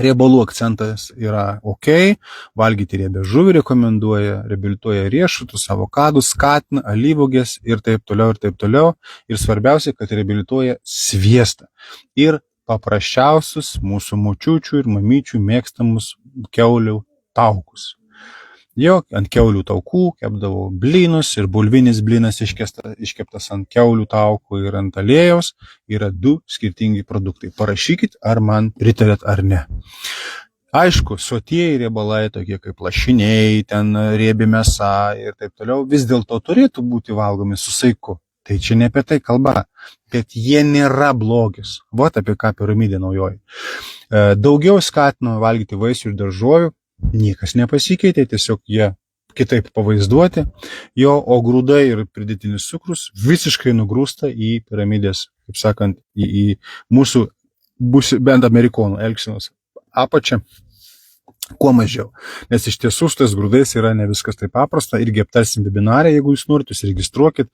riebalų akcentas yra ok, valgyti riebę žuvį rekomenduoja, reabilituoja riešutus, avokadus, skatina, alyvuogės ir taip toliau, ir taip toliau. Ir svarbiausia, kad reabilituoja sviestą. Ir paprasčiausius mūsų močiučių ir mamyčių mėgstamus kiaulių taukus. Jo, ant kiaulių taukų kepdavo blynus ir bulvinis blynas iškeptas ant kiaulių taukų ir ant aliejaus yra du skirtingi produktai. Parašykit, ar man pritarėt ar ne. Aišku, sotieji riebalai, tokie kaip lašiniai, ten riebi mėsa ir taip toliau, vis dėlto turėtų būti valgomi su saiku. Tai čia ne apie tai kalba, bet jie nėra blogis. Vat apie ką piramidė naujoji. Daugiau skatino valgyti vaisių ir daržovių. Niekas nepasikeitė, tiesiog jie kitaip pavaizduoti, o grūdai ir pridėtinis cukrus visiškai nugrūsta į piramidės, kaip sakant, į mūsų bent amerikonų elgsenos apačią, kuo mažiau. Nes iš tiesų su tais grūdais yra ne viskas taip paprasta, irgi aptarsim webinarę, jeigu jūs norite, registruokit,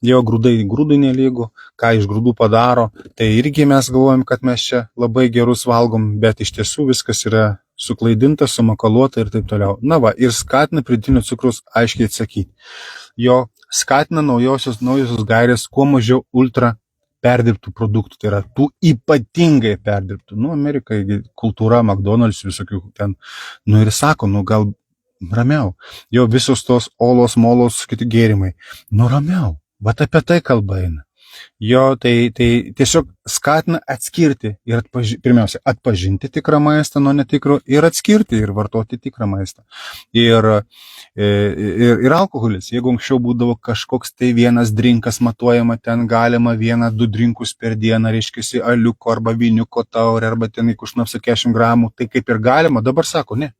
grūdai nelygu, ką iš grūdų padaro, tai irgi mes galvojam, kad mes čia labai gerus valgom, bet iš tiesų viskas yra suklaidinta, sumakaluota ir taip toliau. Na va, ir skatina pridėtinio cukraus aiškiai atsakyti. Jo skatina naujosios gairės kuo mažiau ultra perdirbtų produktų, tai yra tų ypatingai perdirbtų. Amerikai kultūra, McDonald's, visokių ten, ir sako, gal ramiau. Jo visos tos olos, molos, kiti gėrimai. Ramiau, vat apie tai kalba eina. Jo, tai tiesiog skatina atskirti ir pirmiausia, atpažinti tikrą maistą nuo netikro ir atskirti ir vartoti tikrą maistą. Ir alkoholis, jeigu anksčiau būdavo kažkoks tai vienas drinkas matuojama, ten galima 1-2 drinkus per dieną, reiškiasi aliuko arba vyniuko taurę, arba ten į kušnapsą 40 gramų, tai kaip ir galima, dabar sako, ne,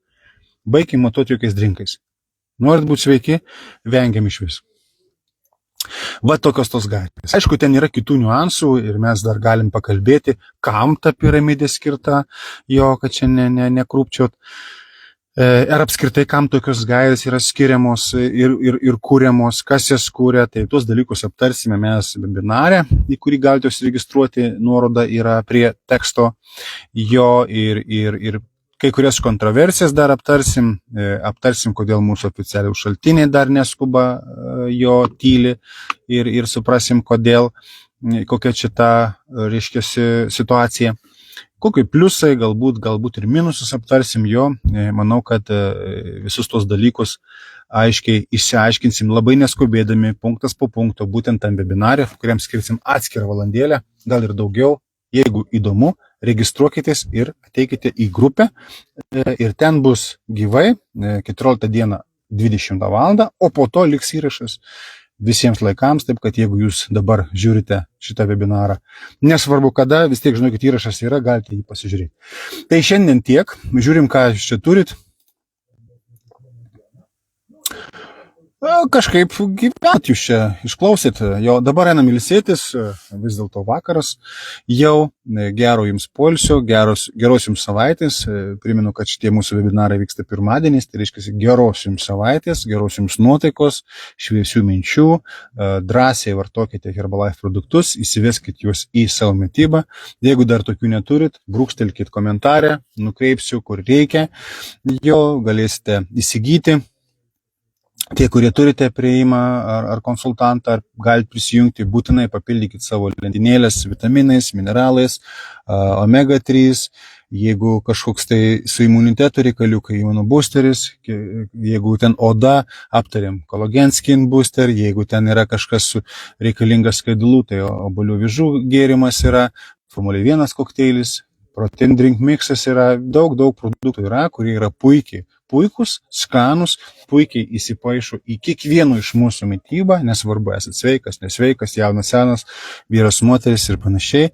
baikim matuoti jokiais drinkais. Norit būti sveiki, vengiam iš vis. Va tokios tos gairės. Aišku, ten yra kitų niuansų ir mes dar galim pakalbėti, kam ta piramidė skirta, kad čia nekrūpčiot. Ar apskritai, kam tokios gairės yra skiriamos ir kūriamos, kas jas kūrė, tai tuos dalykus aptarsime mes webinare, į kurį galite užsiregistruoti, nuoroda yra prie teksto ir kai kurias kontroversijas dar aptarsim, kodėl mūsų oficialiai šaltiniai dar neskuba tyli ir suprasim, kokia čia ta, reiškiasi, situacija. Kokie pliusai, galbūt ir minusus aptarsim manau, kad visus tos dalykus aiškiai išsiaiškinsim labai neskubėdami, punktas po punkto, būtent tam webinare, kuriam skirsim atskirą valandėlę, gal ir daugiau. Jeigu įdomu, registruokitės ir ateikite į grupę ir ten bus gyvai 14 dieną 20 valandą, o po to liks įrašas visiems laikams, taip kad jeigu jūs dabar žiūrite šitą webinarą, nesvarbu kada, vis tiek žinokit, įrašas yra, galite jį pasižiūrėti. Tai šiandien tiek, žiūrim, ką jūs čia turit. Kažkaip gyvent jūs čia išklausyt, dabar einam ilsėtis, vis dėlto vakaras, gero jums poilsio, geros jums savaitės, primenu, kad šitie mūsų webinarai vyksta pirmadieniais, tai reiškia geros jums savaitės, geros jums nuotaikos, šviesių minčių, drąsiai vartokite Herbalife produktus, įsiveskit juos į savo mitybą, jeigu dar tokių neturit, brūkštelkit komentarę, nukreipsiu, kur reikia, galėsite įsigyti. Tie, kurie turite prieimą ar konsultantą, ar galite prisijungti, būtinai papildykit savo lentynėlės vitaminais, mineralais, omega 3, jeigu kažkoks tai su imunitetu reikaliukai, imunoboosteris, jeigu ten oda, aptariam collagen skin booster, jeigu ten yra kažkas reikalingas skaidulų, tai obuolių avižų gėrimas yra, Formulė 1 kokteilis, protein drink mixas yra, daug produktų yra, kurie yra puikus, skanus, puikiai įsipaišo į kiekvieno iš mūsų mitybą, nesvarbu, esat sveikas, nesveikas, jaunas, senas, vyras, moteris ir panašiai,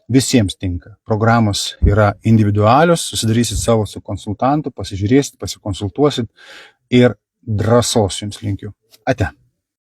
visiems tinka. Programos yra individualios, susidarysit savo su konsultantu, pasižiūrėsit, pasikonsultuosit ir drąsos jums linkiu. Ate.